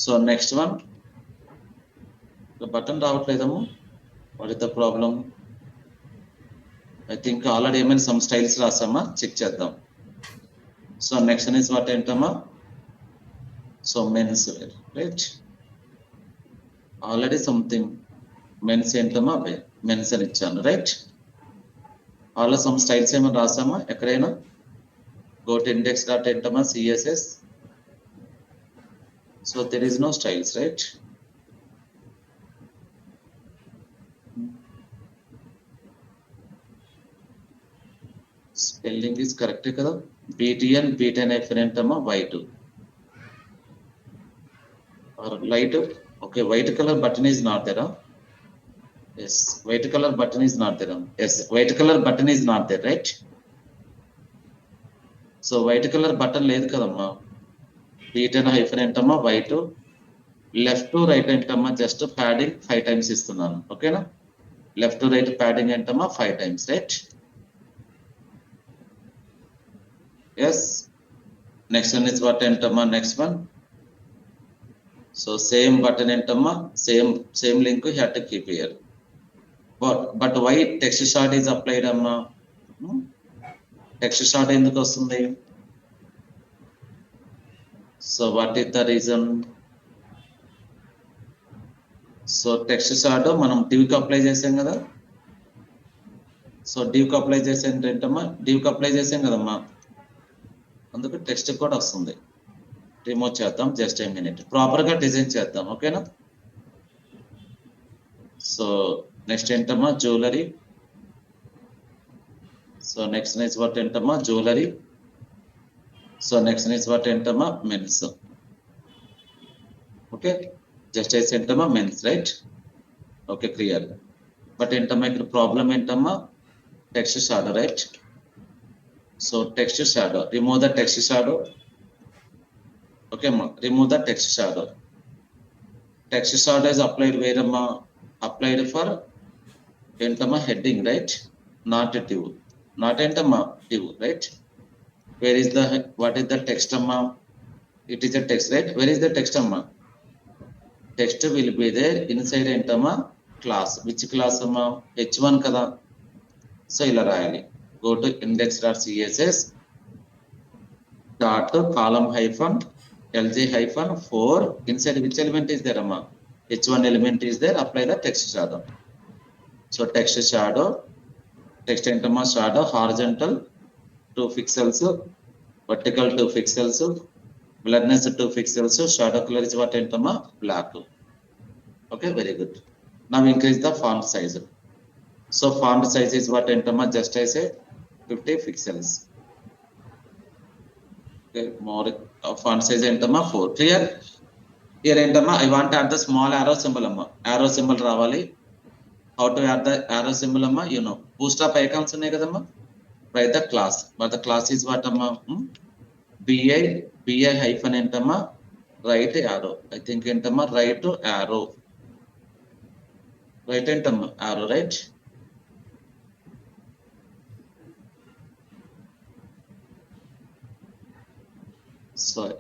So next one. The button రావట్లేదమ్మా. What is the problem? I think already ఏమైనా some styles రాసామా? Check చేద్దాం. So next one is what ఏంటమ్మా? So men's wear, right? Already something men's ఏంటమ్మా? men's అని ఇచ్చాను, right? all some styles ఏమైనా రాసామా? ఎక్కడైనా go to index dot ఏంటమ్మా? css. So there is no styles, right? Spelling is correct kada? btn hyphen entama white or light. Okay, white color button is not there. Yes, white color button is not there. Yes, white color button is not there, right? So white color button లేదు కదమ్మా. btn hyphen entama white. Left to right entama just padding 5 times ఇస్తున్నాను. ఓకేనా? Left to right padding entama 5 times, right? Yes. Next one is what entama? Next one. So same button entama, same link you have to keep here. But why text short is applied amma? Text short ఎందుకు వస్తుంది? So what is the reason? So text short మనం div కి apply చేసాం కదా. So div కి apply చేసాం ఏంటమ్మా? div కి అప్లై చేసాం కదమ్మా. అందుకు టెక్స్ట్ కూడా వస్తుంది. రిమూవ్ చేద్దాం, జస్ట్ ఏ మినిట్. ప్రాపర్ గా డిజైన్ చేద్దాం, ఓకేనా? సో నెక్స్ట్ ఏంటమ్మా, jewellery. So next is what ఏంటమ్మా, jewellery. So next is what ఏంటమ్మా, మెన్స్. ఓకే, జస్ట్ అయితే ఏంటమ్మా men's, right? Okay, clear. But ఏంటమ్మా ఇక్కడ ప్రాబ్లం ఏంటమ్మా, text shadow, right? So text shadow, remove the text shadow. Okay అమ్మా, remove the text shadow. Text shadow is applied where అమ్మా, applied for ఏంటమ్మా heading, right? Not div, not ఏంటమ్మా div, right? Where is the, what is the text amma? It is a text, right? Where is the text amma? Text will be there inside entama class. Which class amma? H1 kada. So ila rayali. Go to index.css dot column hyphen lj hyphen 4. Inside which element is there amma? H1 element is there. Apply the text shadow. So text shadow, text entama shadow, horizontal 2 pixels, vertical 2 pixels, blurriness 2 pixels, shadow color is what entama black. Okay, very good. Now increase the font size. So font size is what entama, just I say 50 pixels. Okay, more font size entama 4. Clear? Here entama I want to add the small arrow symbol amma. Arrow symbol ravali. How to add the arrow symbol amma? You know, bootstrap icons unnai kadamma. Write the class, but the class is what amma, bi hyphen entama right arrow. I think entama right arrow, right entama arrow, right? So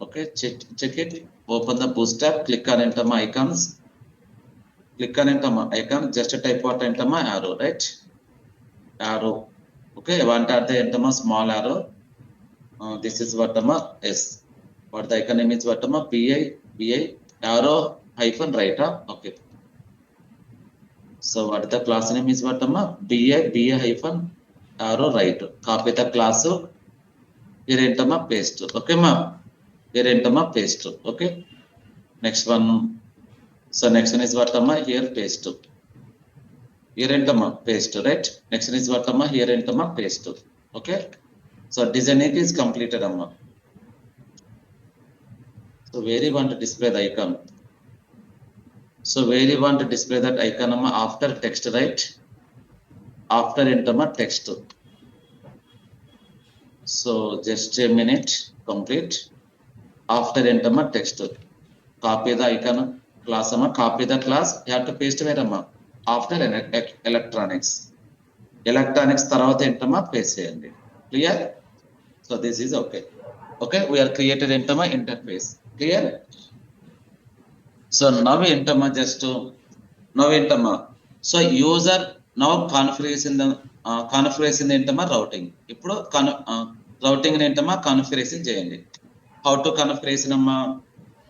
okay, check it. Open the bootstrap, click on entama icons, click on entama icon, just type what entama arrow, right? Arrow. Okay, I want to add the entama small arrow. This is what amma s. What the icon name is what amma, bi arrow hyphen right. Okay. So what the class name is what amma, bi hyphen arrow right. Copy the class. Here entama paste. Okay ma. Here entama paste. Okay. Next one. So next one is what amma, here paste. Here entama paste, right? Next one is what amma, here entama paste. Okay. So designing is completed amma. So where you want to display the icon? So where you want to display that icon amma, after text, right? After entama text. So just a minute, complete. After entama text. Copy the icon class amma, copy the class. You have to paste where amma? After electronics. Electronics tarvata entama paste cheyandi. Clear? So this is okay. Okay, we are created entama interface. Clear? So now entama just now entama. So user now configuration the configuration entama routing. Ippudu routing entama configuration cheyandi. How to configuration amma?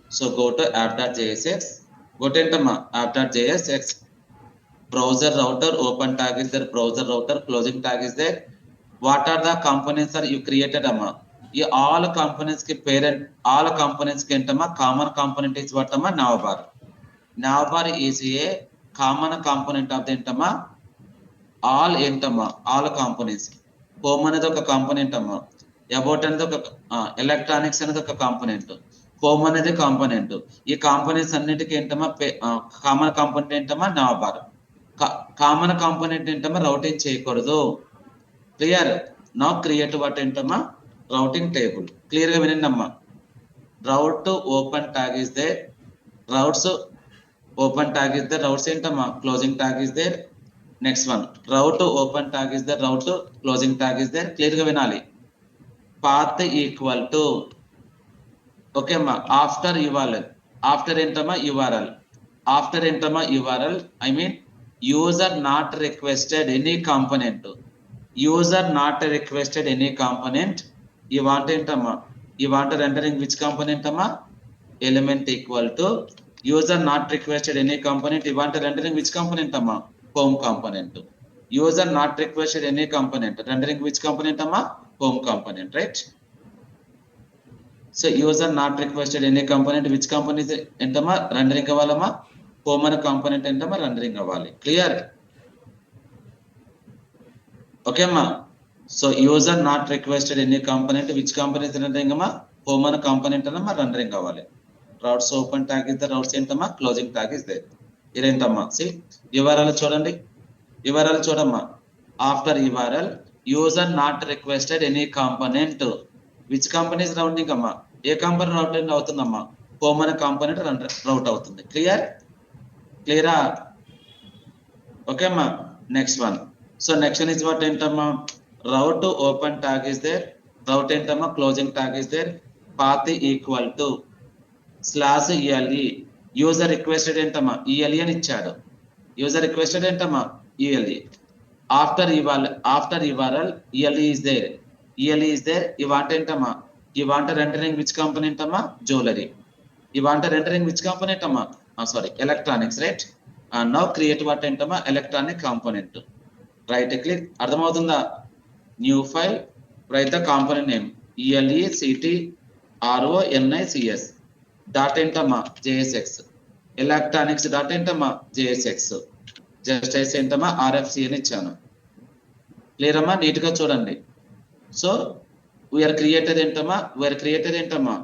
So go to app.jsx. Go to entama app.jsx. Browser router, open tag is there, browser router, closing tag is there. What are the components are you created amma? All components ki parent, all components ki entama common component is what amma, navbar. Navbar is a common component of the entama all entama, all components. Home anedi oka component amma, about anedi oka electronics anedi oka component, home anedi component. Ee components annitiki entama common component entama navbar. Common component entama routing cheyakudadu. Clear? Now create what entama routing table. Clear ga vinandamma. Route to open tag is there, routes open tag is there, routes entama closing tag is there. Next one, route to open tag is there, route to closing tag is there. Clear ga vinali. Path equal to, okay ma, after URL, after entama URL, after entama URL, I mean user not requested any component. User not requested any component. You want entama, you want rendering which component amma? Element equal to user not requested any component. You want rendering which component amma? Home component. User not requested any component, rendering which component amma? Home component, right? So user not requested any component which component ఏంటమ్మా rendering అవ్వాలమ్మా home అనే component ఏంటమ్మా rendering అవ్వాలి clear okay అమ్మా so user not requested any component which component rendering అమ్మా home అనే component అన్నమా rendering అవ్వాలి routes open tag is the routes ఏంటమ్మా క్లోజింగ్ ట్యాగ్ ఇస్ దే ఇదేంటమ్మా సి వివరాలు చూడండి వివరాలు చూడమ్మా after URL user not requested any component which component rounding అమ్మా ఏ కాంపోనెంట్ రౌటింగ్ అవుతుందమ్మా హోమ్ అనే కాంపోనెంట్ రౌట్ అవుతుంది క్లియరా ఓకే అమ్మా next one so next one is what ఏంటమ్మా route open tag is there route ఏంటమ్మా closing tag is there path equal to slash ELE user requested ఏంటమ్మా ఈఎల్ఈ అని ఇచ్చాడు యూజర్ రిక్వెస్టెడ్ ఏంటమ్మా ELE after URL ELE is there we want ఏంటమ్మా we want rendering which component అమ్మా jewellery we want rendering which component అమ్మా sorry electronics right now create what ఏంటమ్మా electronic component right click అర్థమవుతుందా new file right the component name ELE city RONICS dot ఏంటమ్మా JSX electronics dot ఏంటమ్మా JSX just అయితే ఏంటమ్మా RFC అని ఇచ్చాను clear అమ్మా నీట్ గా చూడండి సో వీఆర్ క్రియేటెడ్ ఏంటమ్మా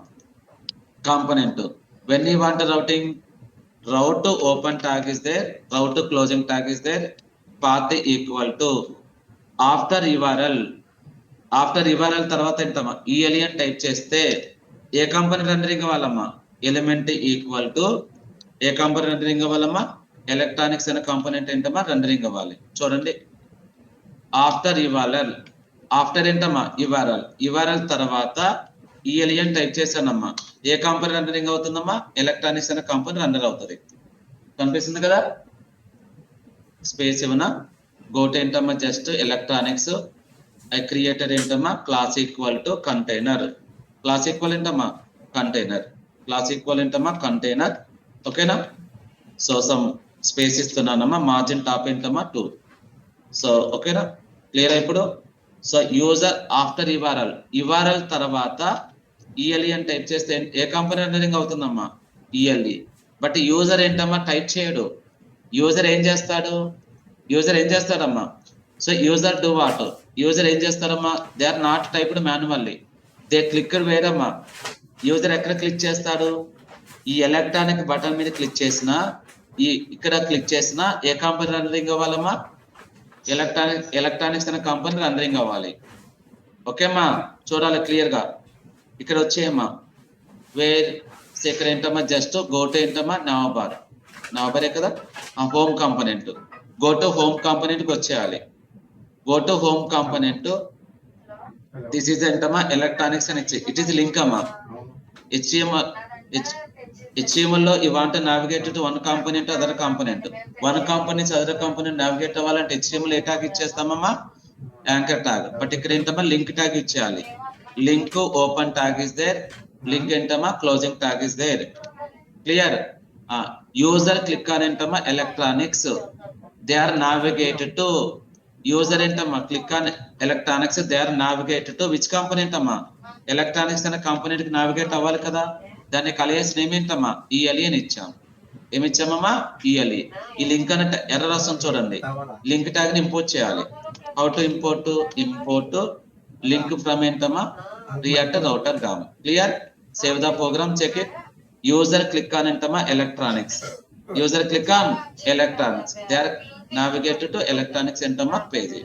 component when you want routing route open tag is there, route closing tag is there, path equal to after URL తర్వాత ఏంటమ్మా ELE అని టైప్ చేస్తే ఏ కంపెనీ రెండరింగ్ అవ్వాలమ్మా ఎలిమెంట్ ఈక్వల్ టు ఏ కంపెనీ రెండరింగ్ అవ్వాలమ్మా electronics అనే కాంపోనెంట్ ఏంటమ్మా రెండరింగ్ అవ్వాలి చూడండి ఆఫ్టర్ ఏంటమ్మా URL తర్వాత ELE అని టైప్ చేశానమ్మా ఏ కంపెనీ రెండరింగ్ అవుతుందమ్మా ఎలక్ట్రానిక్స్ అనే కంపెనీ రెండర్ అవుతుంది కనిపిస్తుంది కదా స్పేస్ ఇవ్వనా గోట్ ఏంటమ్మా జస్ట్ ఎలక్ట్రానిక్స్ ఐ క్రియేటెడ్ ఏంటమ్మా class equal to container class equal ఏంటమ్మా కంటైనర్ ఓకేనా సో సమ్ స్పేస్ ఇస్తున్నానమ్మా మార్జిన్ టాప్ ఏంటమ్మా 2 సో ఓకేనా క్లియర్ ఇప్పుడు సో యూజర్ ఆఫ్టర్ URL తర్వాత ELE అని టైప్ చేస్తే ఏ కంపెనీ రెండరింగ్ అవుతుందమ్మా ELE బట్ యూజర్ ఏంటమ్మా టైప్ చేయడు యూజర్ ఏం చేస్తాడమ్మా so user do what user ఏం చేస్తాడమ్మా they are not typed manually they clicked వేరమ్మా యూజర్ ఎక్కడ క్లిక్ చేస్తాడు ఈ ఎలక్ట్రానిక్ బటన్ మీద క్లిక్ చేసినా ఇక్కడ క్లిక్ చేసినా ఏ కంపెనీ రెండరింగ్ అవ్వాలమ్మా ఎలక్ట్రానిక్స్ అనే కంపెనీ రెండరింగ్ అవ్వాలి ఓకేమ్మా చూడాలి క్లియర్ గా ఇక్కడ వచ్చేయమ్మా వేర్ ఇక్కడ ఏంటమ్మా జస్ట్ గోటు ఏంటమ్మా నవబారే కదా home component go to home component కి వచ్చేయాలి go to home component this is ఏంటమ్మా ఎలక్ట్రానిక్స్ అని ఇచ్చి ఇట్ ఈస్ లింక్ అమ్మా HTML లో you want navigate to one component other component navigate అవ్వాలంటే HTML ఏ ట్యాగ్ ఇచ్చేస్తామమ్మా యాంకర్ ట్యాగ్ బట్ ఇక్కడ ఏంటమ్మా లింక్ ట్యాగ్ ఇచ్చేయాలి link open tag is there link ఏంటమ్మా closing tag is there clear user click అని ఏంటమ్మా electronics they are navigated to user ఏంటమ్మా click on electronics they are navigated to which component అమ్మా electronics అనే component కి navigate అవ్వాలి కదా దాన్ని కలిగేసిన ఏమేంటమ్మా ELE అని ఇచ్చాం ఏమిచ్చామమ్మా ELE ఈ లింక్ అనే ఎర్ర రాసం చూడండి లింక్ ట్యాగ్ ని ఇంపోర్ట్ చేయాలి how to import link from ఏంటమ్మా రియాక్ట్ రౌటర్ గామ్ clear save the program check it user click on ఏంటమ్మా electronics they are navigate to electronics ఏంటమ్మా పేజీ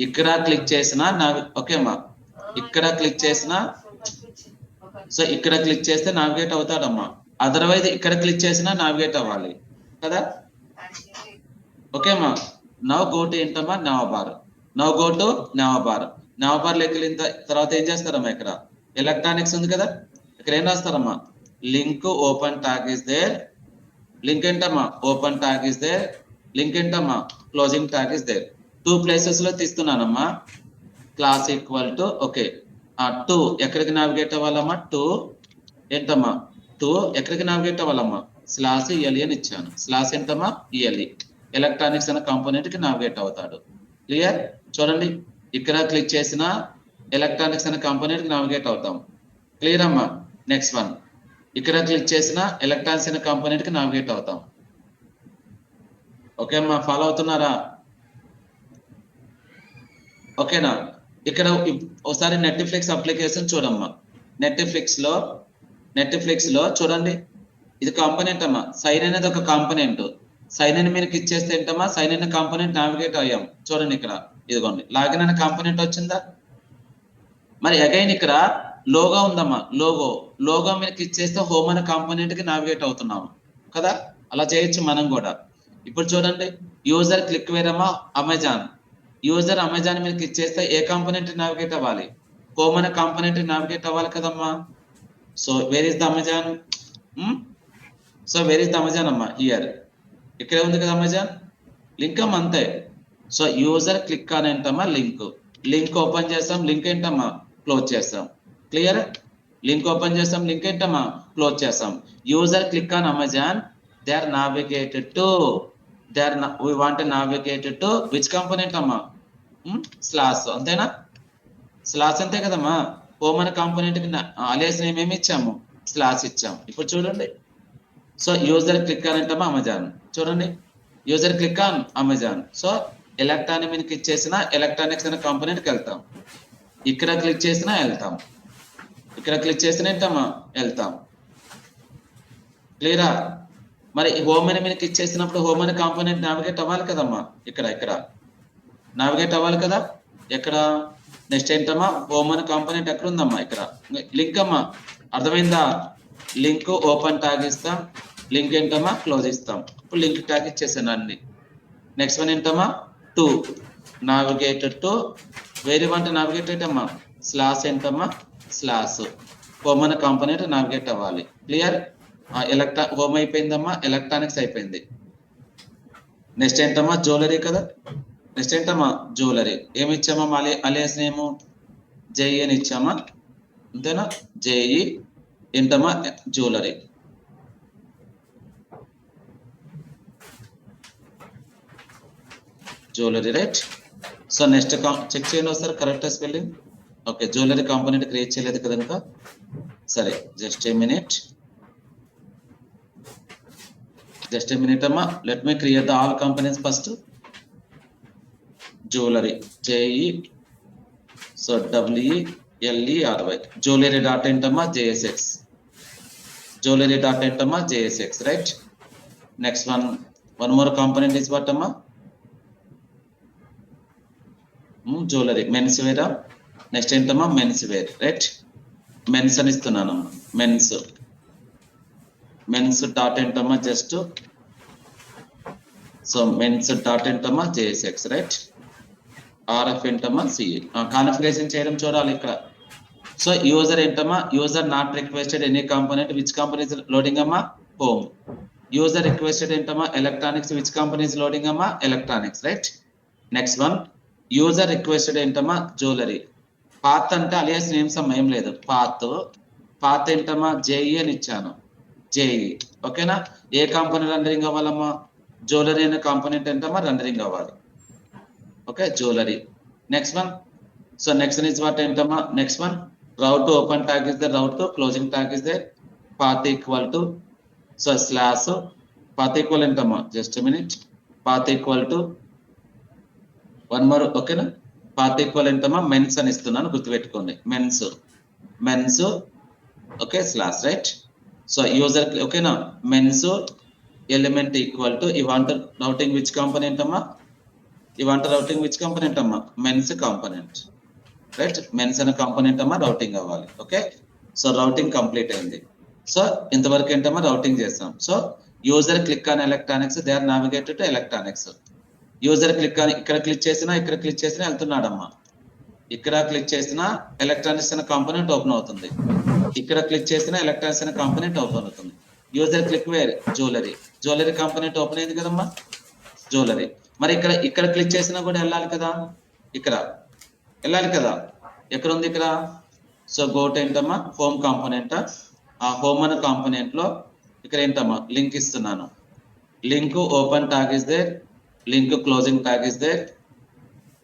ఇక్కడ క్లిక్ చేసిన ఓకేమ్మా ఇక్కడ క్లిక్ చేసిన సో ఇక్కడ క్లిక్ చేస్తే నావిగేట్ అవుతాడమ్మా అదర్వైజ్ ఇక్కడ క్లిక్ చేసినా నావిగేట్ అవ్వాలి కదా ఓకేమ్మా నవ్ గో టు ఏంటమ్మా నవబార్ లెక్కలిన తర్వాత ఏం చేస్తారమ్మా ఇక్కడ ఎలక్ట్రానిక్స్ ఉంది కదా ఇక్కడ ఏం రాస్తారమ్మా link open tag is there link ఏంటమ్మా open tag is there link ఏంటమ్మా closing tag is there 2 places లో తీస్తున్నానమ్మా క్లాస్ ఈక్వల్ టు ఓకే 2 ఎక్కడికి నావిగేట్ అవ్వాలమ్మా 2 ఏంటమ్మా 2 ఎక్కడికి నావిగేట్ అవ్వాలమ్మా స్లాష్ ELE అని ఇచ్చాను స్లాష్ ఏంటమ్మా ELE ఎలక్ట్రానిక్స్ అనే కాంపోనెంట్ కి నావిగేట్ అవుతాడు క్లియర్ చూడండి ఇక్కడ క్లిక్ చేసిన ఎలక్ట్రానిక్స్ అనే కాంపోనెంట్ కి నావిగేట్ అవుతాం క్లియర్ అమ్మా. నెక్స్ట్ వన్, ఇక్కడ క్లిక్ చేసిన ఎలక్ట్రానిక్స్ అనే కాంపోనెంట్ కి నావిగేట్ అవుతాం. ఓకే అమ్మా, ఫాలో అవుతున్నారా? ఓకేనా? ఇక్కడ ఒకసారి నెట్ఫ్లిక్స్ అప్లికేషన్ చూడమ్మా. నెట్ఫ్లిక్స్ లో చూడండి, ఇది కాంపోనెంట్ అమ్మా. సైన్ అనేది ఒక కాంపోనెంట్. సైన్ అని మీరు క్లిక్ చేస్తే ఏంటమ్మా, సైన్ అనే కాంపోనెంట్ నావిగేట్ అయ్యాం. చూడండి ఇక్కడ, ఇదిగోండి లాగిన్ అనే కాంపోనెంట్ వచ్చిందా? మరి అగైన్ ఇక్కడ లోగో ఉందమ్మా. లోగో మీద క్లిక్ చేస్తే హోమ్ అనే కాంపోనెంట్ కి నావిగేట్ అవుతున్నాము కదా. అలా చేయొచ్చు మనం కూడా. ఇప్పుడు చూడండి, యూజర్ క్లిక్ వేరమ్మా అమెజాన్. యూజర్ అమెజాన్ మీద క్లిక్ చేస్తే ఏ కాంపోనెంట్ నావిగేట్ అవ్వాలి? హోమ్ అనే కాంపోనెంట్ నావిగేట్ అవ్వాలి కదమ్మా. So where is the Amazon? So where is the Amazon అమ్మా? హియర్, ఇక్కడే ఉంది కదా అమెజాన్. లింక్ అమ్మ అంతే. సో యూజర్ క్లిక్ అని ఏంటమ్మా, లింక్ ఓపెన్ చేస్తాం. లింక్ ఏంటమ్మా, క్లోజ్ చేస్తాం. క్లియర్? లింక్ ఓపెన్ చేస్తాం, లింక్ ఏంటమ్మా, క్లోజ్ చేస్తాం. User click on Amazon, they are navigated to we want to navigate to which component అమ్మా? స్లాష్. అంతేనా? స్లాష్ అంతే కదమ్మా. హోమ్ అనే కాంపోనెంట్ కి అలియాస్ నేమ్ ఏమి ఇచ్చాము? స్లాష్ ఇచ్చాము. ఇప్పుడు చూడండి, సో యూజర్ క్లిక్ అని ఏంటమ్మా, అమెజాన్. చూడండి, user click on Amazon. So electronic మీద క్లిక్ చేసిన ఎలక్ట్రానిక్స్ అనే కాంపోనెంట్కి వెళ్తాం. ఇక్కడ క్లిక్ చేసినా వెళ్తాం, ఇక్కడ క్లిక్ చేసిన ఏంటమ్మా, వెళ్తాం. క్లియరా? మరి హోమ్ అని మీద క్లిక్ చేసినప్పుడు హోమ్ అనే కాంపోనెంట్ నావిగేట్ అవ్వాలి కదమ్మా. ఇక్కడ నావిగేట్ అవ్వాలి కదా. ఎక్కడ? నెక్స్ట్ ఏంటమ్మా, హోమ్ అనే కాంపోనెంట్ ఎక్కడ ఉందమ్మా? ఇక్కడ. లింక్ అమ్మా, అర్థమైందా? లింక్ ఓపెన్ ట్యాగ్ ఇస్తాం, లింక్ ఏంటమ్మా, క్లోజ్ ఇస్తాం. ఇప్పుడు లింక్ ట్యాగ్ ఇచ్చేసాను అన్ని. నెక్స్ట్ వన్ ఏంటమ్మా, టు నావిగేటెడ్ టు వేరే వాంట్ నావిగేటెడ్ అమ్మా. స్లాష్ ఏంటమ్మా, స్లాష్. హోమ్ అనే కాంపోనెంట్ నావిగేట్ అవ్వాలి. క్లియర్? హోమ్ అయిపోయిందమ్మా, ఎలక్ట్రానిక్స్ అయిపోయింది. నెక్స్ట్ ఏంటమ్మా, జ్యువెలరీ కదా. నెక్స్ట్ ఏంటమ్మా, జ్యువెలరీ. ఏమి ఇచ్చామా, అలియాస్ నేము జేఈ అని ఇచ్చామా, అంతేనా? జేఈ ఏంటమ్మా, jewellery. Jewellery, right. So next check చేయండి ఒకసారి, correct spelling. Okay, jewellery component create చేయలేదు కనుక సరే, జస్ట్ ఏ మినిట్ అమ్మా. Let me create the all companies first. Jewellery, JE, so WELERY, jewellery dot ఏంటమ్మా, JSX. జ్యువెలరీ డాట్ ఏంటమ్మా, JSX, right. Next one more component is what అమ్మా, jewellery, men's వేరా. Next ఏంటమ్మా, men's wear, right. Men's అని ఇస్తున్నాను, men's dot ఏంటమ్మా, just so men's dot ఏంటమ్మా, JSX, right. RF ఏంటమ్మా, CE. కాన్ఫిగరేషన్ చేయడం చూడాలి ఇక్కడ. సో యూజర్ ఏంటమ్మా, user not requested any component, which company is loading అమ్మా, హోమ్. యూజర్ రిక్వెస్టెడ్ ఏంటమ్మా, electronics, which company is loading అమ్మా, electronics, right. Next one, user requested ఏంటమ్మా, జ్యువెలరీ. పాత్ అంటే అలియాస్ నేమ్స్ అమ్మా, ఏం లేదు. పాత్ ఏంటమ్మా, JE అని ఇచ్చాను, JE. ఓకేనా? ఏ కాంపోనెంట్ రెండరింగ్ అవ్వాలమ్మా, జ్యువెలరీ అనే కాంపోనెంట్ ఏంటమ్మా, రెండరింగ్ అవ్వాలి. Okay, jewellery. Next one, so next is what ఏంటమ్మా, next one, route to open tag is there, route to closing tag is there, path equal to, so slash path equal ఏంటమ్మా, just a minute, path equal to one more. ఓకేనా? Path equal ఏంటమ్మా, men's అని ఇస్తున్నాను, గుర్తుపెట్టుకోండి. Men's okay, slash, right. So user, ఓకేనా, men's element equal to we want routing which component అమ్మా, men's component, right. Men's అనే component అమ్మా routing అవ్వాలి. ఓకే, సో రౌటింగ్ కంప్లీట్ అయింది. సో ఇంతవరకు ఏంటమ్మా, రౌటింగ్ చేస్తాం. So user click on electronics, they are navigated to electronics. User click అని ఇక్కడ క్లిక్ చేసినా వెళ్తున్నాడమ్మా. ఇక్కడ క్లిక్ చేసినా ఎలక్ట్రానిక్స్ అనే కాంపోనెంట్ ఓపెన్ అవుతుంది, ఇక్కడ క్లిక్ చేసినా ఎలక్ట్రానిక్స్ అనే కాంపోనెంట్ ఓపెన్ అవుతుంది. User click where, jewellery component open అయింది కదమ్మా, జ్యువెలరీ. మరి ఇక్కడ క్లిక్ చేసినా కూడా వెళ్ళాలి కదా, ఇక్కడ వెళ్ళాలి కదా. ఎక్కడ ఉంది ఇక్కడ? సో గోట్ ఏంటమ్మా, హోమ్ కాంపోనెంట్. ఆ హోమ్ అనే కాంపోనెంట్ లో ఇక్కడ ఏంటమ్మా, లింక్ ఇస్తున్నాను. Link open tag is there, link closing tag is there.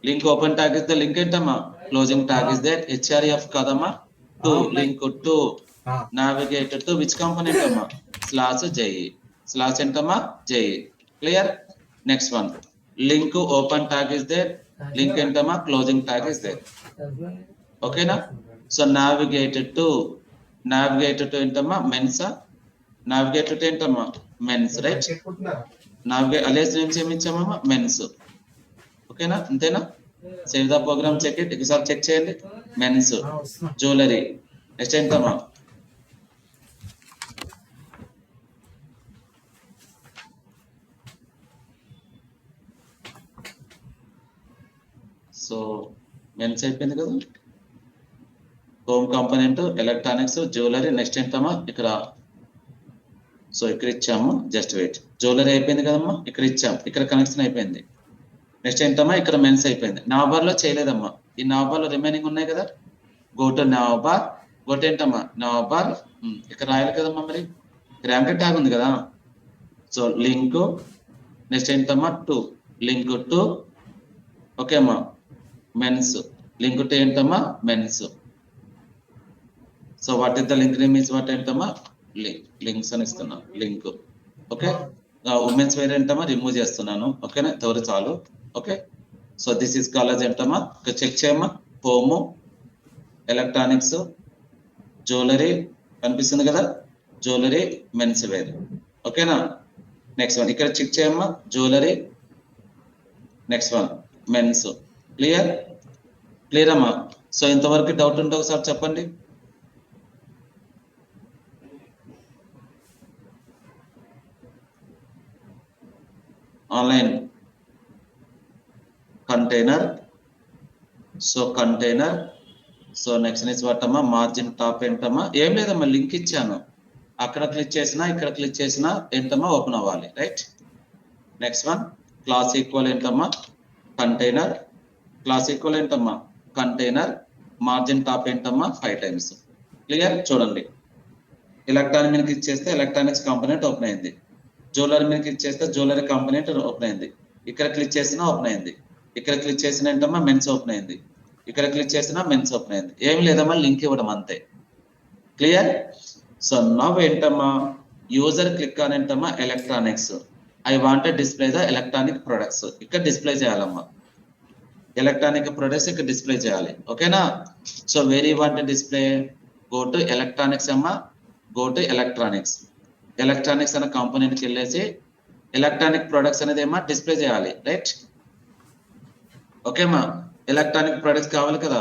Link open tag is the link ఏంటమ్మా, closing tag is there. HREF కదమ్మా, to link to navigate to which component amma slash ji slash entama ji clear. Next one, link open tag is there, link entama closing tag is there. Okay na? So navigate to entama mensa, navigate to entama mens, right? navigate alias names ఏమి ఇచ్చామమ్మా men's. ఓకేనా, అంతేనా? Save the program, check it, ఒకసారి check చేయండి. Men's jewellery, next ఏంటమ్మా so men's అయిపోయింది కదా. Home component, electronics, jewellery, next ఏంటమ్మా ఇక్కడ. సో ఇక్కడ ఇచ్చాము, జస్ట్ వెయిట్. జ్యువెలరీ అయిపోయింది కదమ్మా, ఇక్కడ ఇచ్చాము, ఇక్కడ కనెక్షన్ అయిపోయింది. నెక్స్ట్ ఏంటమ్మా ఇక్కడ మెన్స్ అయిపోయింది. నవబార్ లో చేయలేదమ్మా, ఈ నవబార్ లో రిమైనింగ్ ఉన్నాయి కదా. గో టు నవబార్, గోట్ ఏంటమ్మా నవబార్, ఇక్కడ రాయాలి కదమ్మా, మరి ర్యాంకెట్ ట్యాగ్ ఉంది కదా. సో లింక్, నెక్స్ట్ ఏంటమ్మా టు, లింక్ టు, ఓకే అమ్మా మెన్స్, లింక్ టు ఏంటమ్మా men's. So what is the link name is what ఏంటమ్మా లింక్స్ అని ఇస్తున్నా, లింక్. ఓకే, ఉమెన్స్ వేర్ ఏంటమ్మా రిమూవ్ చేస్తున్నాను. ఓకేనా, ఎవరు చాలు. Okay, so this is college ఏంటమ్మా చెక్ చేయమ్మా. హోము, ఎలక్ట్రానిక్స్, జ్యువెలరీ కనిపిస్తుంది కదా, జ్యువెలరీ మెన్స్ వేర్. ఓకేనా, నెక్స్ట్ వన్ ఇక్కడ చెక్ చేయమ్మా, jewellery, next one men's. Clear, clear అమ్మా. సో ఇంతవరకు డౌట్ ఉంటే ఒకసారి చెప్పండి. Online container, so container. So next is what అమ్మా మార్జిన్ టాప్ ఏంటమ్మా, ఏం లేదమ్మా లింక్ ఇచ్చాను, అక్కడ క్లిక్ చేసినా ఇక్కడ క్లిక్ చేసినా ఏంటమ్మా ఓపెన్ అవ్వాలి, right. Next one class equal ఏంటమ్మా కంటైనర్, క్లాస్ ఈక్వల్ ఏంటమ్మా కంటైనర్, మార్జిన్ టాప్ ఏంటమ్మా 5 times. క్లియర్, చూడండి. ఎలక్ట్రానిక్ మీద క్లిక్ చేస్తే ఎలక్ట్రానిక్స్ కాంపోనెంట్ ఓపెన్ అయింది, జ్యువెలరీ మీద క్లిక్ చేస్తే జ్యువెలరీ కాంపోనెంట్ ఓపెన్ అయింది, ఇక్కడ క్లిక్ చేసినా ఓపెన్ అయింది, ఇక్కడ క్లిక్ చేసిన ఏంటమ్మా మెన్స్ ఓపెన్ అయింది, ఇక్కడ క్లిక్ చేసినా మెన్స్ ఓపెన్ అయింది. ఏమి లేదమ్మా లింక్ ఇవ్వడం అంతే. క్లియర్. సో నవ్ ఏంటమ్మా యూజర్ క్లిక్ అని ఏంటమ్మా electronics, I want display the electronic products, ఇక్కడ డిస్ప్లే చేయాలమ్మా ఎలక్ట్రానిక్ ప్రొడక్ట్స్, ఇక్కడ డిస్ప్లే చేయాలి. ఓకేనా, so where you want display, go to electronics అమ్మా, గో టు ఎలక్ట్రానిక్స్, ఎలక్ట్రానిక్స్ అనే కాంపోనెంట్కి వెళ్ళేసి ఎలక్ట్రానిక్ ప్రొడక్ట్స్ అనేది ఏమా డిస్ప్లే చేయాలి, రైట్. ఓకేమా, ఎలక్ట్రానిక్ ప్రొడక్ట్స్ కావాలి కదా.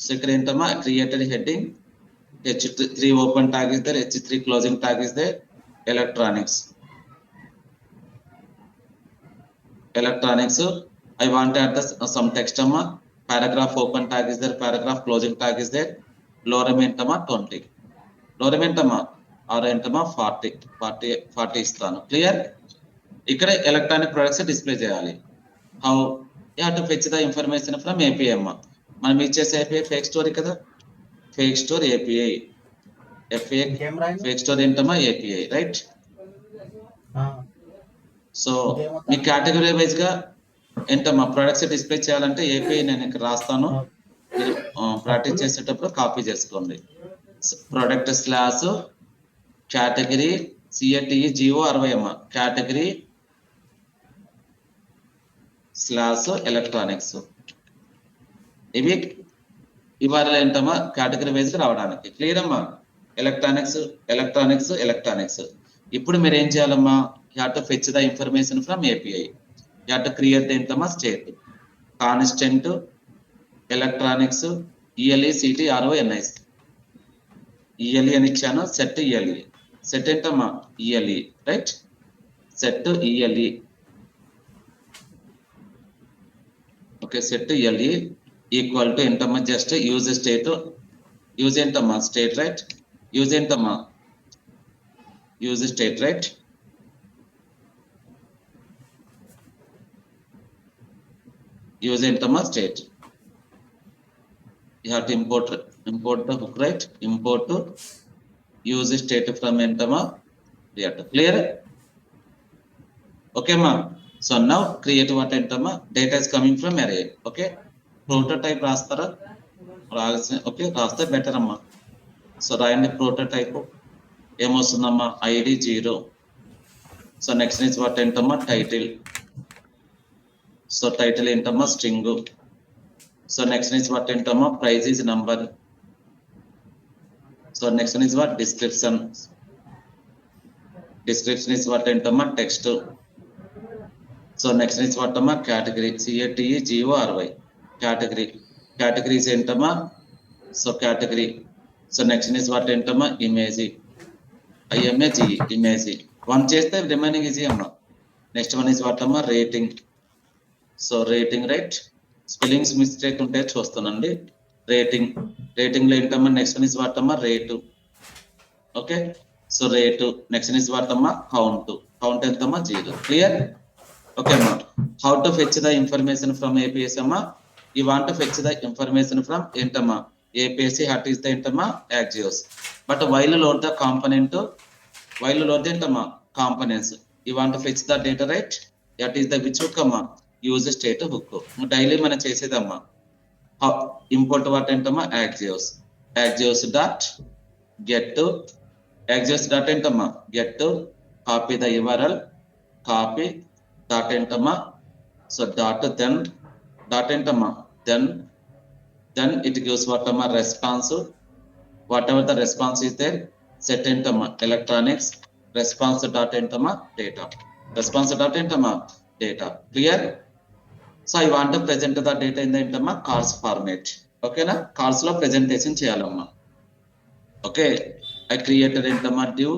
సో ఇక్కడ ఏంటమ్మా created heading, H3 open tag is there, H3 closing tag is there, electronics, electronics. I want to add some text amma, paragraph open tag is there, paragraph closing tag is there, lower entama 20, lower entama or entama 40 istanu. Clear. Ikkada electronic products display cheyali. How you have to fetch the information from API amma, manam ichese API fake story kada, fake store API, fake store entama API, right. So me category wise గా ఏంటమ్మా products display చేయాలంటే API నేను ఇక్కడ రాస్తాను, మీరు practice చేసేటప్పుడు copy చేసుకోండి. Product slash category CATEGO60 అమ్మా, కేటగిరీ స్లాష్ ఎలక్ట్రానిక్స్. ఇవి ఇవాళ ఏంటమ్మా కేటగిరీ వైజ్ రావడానికి. క్లియర్ అమ్మా. Electronics electronics electronics. ఇప్పుడు మీరు ఏం చేయాలమ్మా, you have to fetch the information from API. You have to create the entama state, constant electronics ELE CT RONIS, ELE అని ఇచ్చాను, set ELE, set entama ELE, right, set ELE. okay, set ELE equal to entama just use state, use entama state, right, use entama use state, right. Use entama state. You have to import the hook, right, import to use state from entama reactor. Clear. Okay ma. So now create what entama, data is coming from array. Okay, prototype rastara, okay, rasta better amma. So రాయండి prototype ఏమొస్తుందమ్మా ID 0. So next is what ఏంటమ్మా title. So title ఏంటమ్మా string. So next is what ఏంటమ్మా price is number. So next is what description. Description is what ఏంటమ్మా text. So next is what అమ్మా category CATEGORY category. Categories ఏంటమ్మా so category. So next is what ఏంటమ్మా image IMAGE image. 1 చేస్తే remaining easy అమ్మా. Next one is what అమ్మా rating. So rating right. Spellings mistake ఉంటే చూస్తానండి. Rating. Rating లో ఏంటమ్మా నెక్స్ట్ వన్ ఇస్ వాట్ అమ్మా rate. Okay so rate. Next is what అమ్మా కౌంట్. కౌంట్ ఎంతమ్మా 0. క్లియర్. ఓకే అమ్మా. How to fetch the information from APS అమ్మా. You want to fetch the information from ఏంటమ్మా APS. What is the ఏంటమ్మా Axios. But while load the component. While load ఏంటమ్మా components. You want to fetch the data right. That is the which hook అమ్మా use state hook. Daily మనం చేసేదమ్మా import what ఏంటమ్మా Axios. Axios dot get. Axios dot ఏంటమ్మా get. Copy the URL. Copy dot ఏంటమ్మా so dot then dot ఏంటమ్మా then it gives what amma response. Whatever the response is there, set ఏంటమ్మా electronics response dot ఏంటమ్మా data. Response dot ఏంటమ్మా data. Clear. So I want to present the data in the ఏంటమ్మా cards format. ఓకేనా. Cards లో presentation చేయాలమ్మా. Okay. I created ఏంటమ్మా div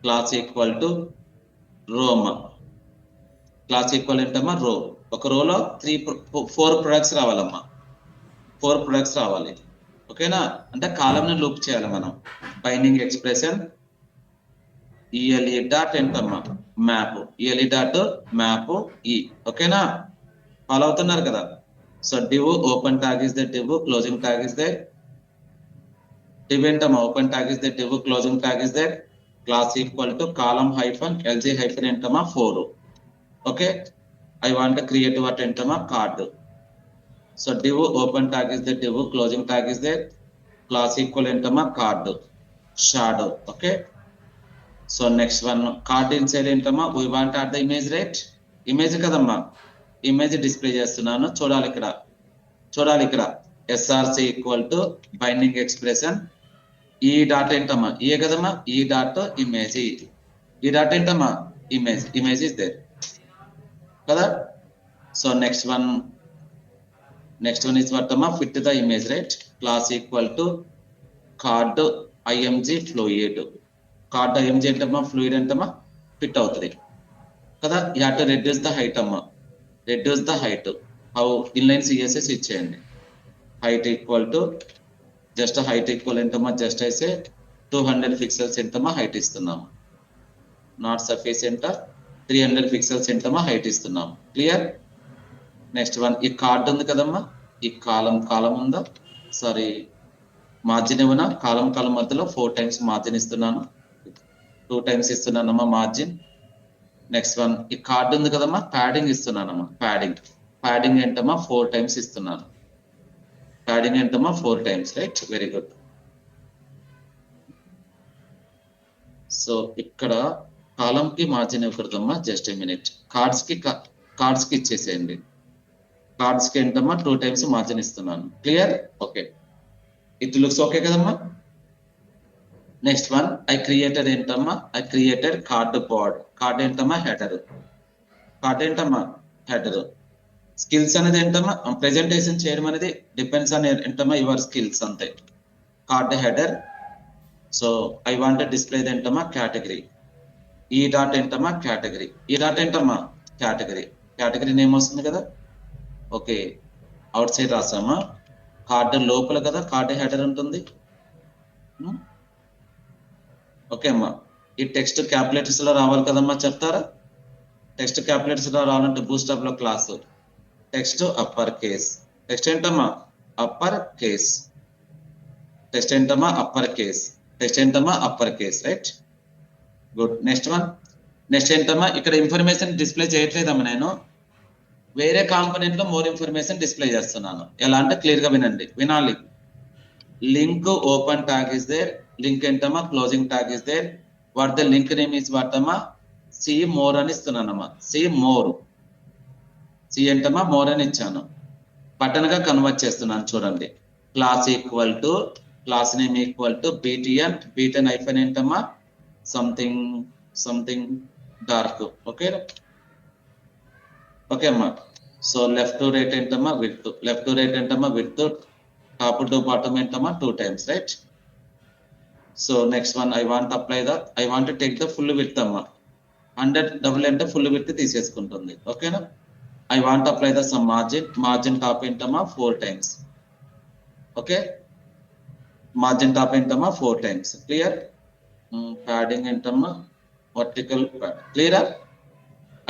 class equal to row అమ్మా. Class equal ఏంటమ్మా రో. ఒక రోలో 4 ప్రొడక్ట్స్ రావాలమ్మా. 4 ప్రొడక్ట్స్ రావాలి. ఓకేనా. అంటే కాలంని లూప్ చేయాలి మనం. బైండింగ్ ఎక్స్ప్రెషన్ ELE డాట్ ఏంటమ్మా map. ELE dot map E. ఓకేనా. ఫాలో అవుతున్నారు కదా. So div open tag is the div, closing tag is the div ఏంటమ్మా open tag is the div, closing tag is the class equal to column hyphen LG hyphen ఏంటమ్మా 4. Okay. I want to create what ఏంటమ్మా card. So div open tag is the div, closing tag is the class equal ఏంటమ్మా card shadow. Okay. So next one card inside ఏంటమ్మా we want to add the image right. Image కదమ్మా. Image display చేస్తున్నాను. చూడాలి ఇక్కడ SRC equal to binding expression E dot ఏంటమ్మా ఏ కదమ్మా E dot image. E dot ఏంటమ్మా ఇమేజ్ ఇస్ దేర్ కదా. So next one is what అమ్మా fit the image right. Class equal to card IMG fluid. Card IMG ఏంటమ్మా fluid ఏంటమ్మా fit అవుతుంది కదా. You have to reduce the height అమ్మా. Reduce the height. How inline CSS ఇచ్చేయండి. Height equal to just height equal ఏంటమ్మా just అయితే 200 pixels ఏంటమ్మా height ఇస్తున్నాము. Not sufficient. 300 పిక్సెల్స్ ఏంటమ్మా హైట్ ఇస్తున్నాము. క్లియర్. నెక్స్ట్ వన్ ఈ కార్డ్ ఉంది కదమ్మా. ఈ కాలం ఉందా సారీ మార్జిన్ ఇవ్వనా. కాలం మధ్యలో 4 టైమ్స్ మార్జిన్ ఇస్తున్నాను. 2 టైమ్స్ ఇస్తున్నానమ్మా మార్జిన్. నెక్స్ట్ వన్ ఈ కార్డ్ ఉంది కదమ్మా ప్యాడింగ్ ఇస్తున్నానమ్మా. ప్యాడింగ్ ఏంటమ్మా 4 టైమ్స్ ఇస్తున్నాను. ప్యాడింగ్ ఏంటమ్మా 4 times right. Very good. So ఇక్కడ కాలం కి మార్జిన్ ఇవ్వకూడదమ్మా. Just a minute. కార్డ్స్ కి ఇచ్చేసేయండి. కార్డ్స్ కి ఏంటమ్మా 2 టైమ్స్ మార్జిన్ ఇస్తున్నాను. Clear. Okay. It looks okay కదమ్మా. నెక్స్ట్ వన్ ఐ క్రియేటెడ్ ఏంటమ్మా కార్డ్ బార్డ్. కార్డ్ ఏంటమ్మా హెడర్. స్కిల్స్ అనేది ఏంటమ్మా ప్రెజెంటేషన్ చేయడం అనేది డిపెండ్స్ ఆన్ ఏంటమ్మా యువర్ స్కిల్స్ అంతే. Card header. So I want display ఏంటమ్మా కేటగిరీ. ఈ డాట్ ఏంటమ్మా కేటగిరీ. ఈ డాట్ ఏంటమ్మా కేటగిరీ నేమ్ వస్తుంది కదా. ఓకే. అవుట్ సైడ్ రాసామా. కార్డ్ లోపల కదా కార్డ్ హెడర్ ఉంటుంది. ఓకే అమ్మా. ఈ టెక్స్ట్ క్యాపిటల్స్ లో రావాలి కదమ్మా చెప్తారా. టెక్స్ట్ క్యాపిటల్స్ లో రావాలంటే బూస్టప్ లో class text upper case. Text ఏంటమ్మా అప్పర్ కేస్. టెక్స్ట్ ఏంటమ్మా upper case right. Good. Next ఏంటమ్మా ఇక్కడ ఇన్ఫర్మేషన్ డిస్ప్లే చేయట్లేదమ్మా. నేను వేరే కాంపోనెంట్ లో మోర్ ఇన్ఫర్మేషన్ డిస్ప్లే చేస్తున్నాను. ఎలా అంటే క్లియర్ గా వినాలి. Link open tag is there, link ఏంటమ్మా closing tag is there, what the link name is what అమ్మా సి మోర్ అని ఇస్తున్నానమ్మా, సి మోర్, సి ఏంటమ్మా మోర్ అని ఇచ్చాను, బటన్ గా కన్వర్ట్ చేస్తున్నాను చూడండి. Class equal to class name equal to btn, btn hyphen ఏంటమ్మా something something dark. Okay okay అమ్మా. సో లెఫ్ట్ టు రైట్ ఏంటమ్మా విడ్త్, లెఫ్ట్ టు రైట్ ఏంటమ్మా విడ్త్, టాప్ టు బాటమ్ ఏంటమ్మా 2 times, right. So next one I want apply the, I want take the full width అమ్మా, 100 double అంటే full width తీసేసుకుంటుంది. ఓకేనా. I want apply the some margin, margin top ఏంటమ్మా 4 times. Okay, margin top ఏంటమ్మా 4 times. Clear. Padding ఏంటమ్మా vertical pad. క్లియరా.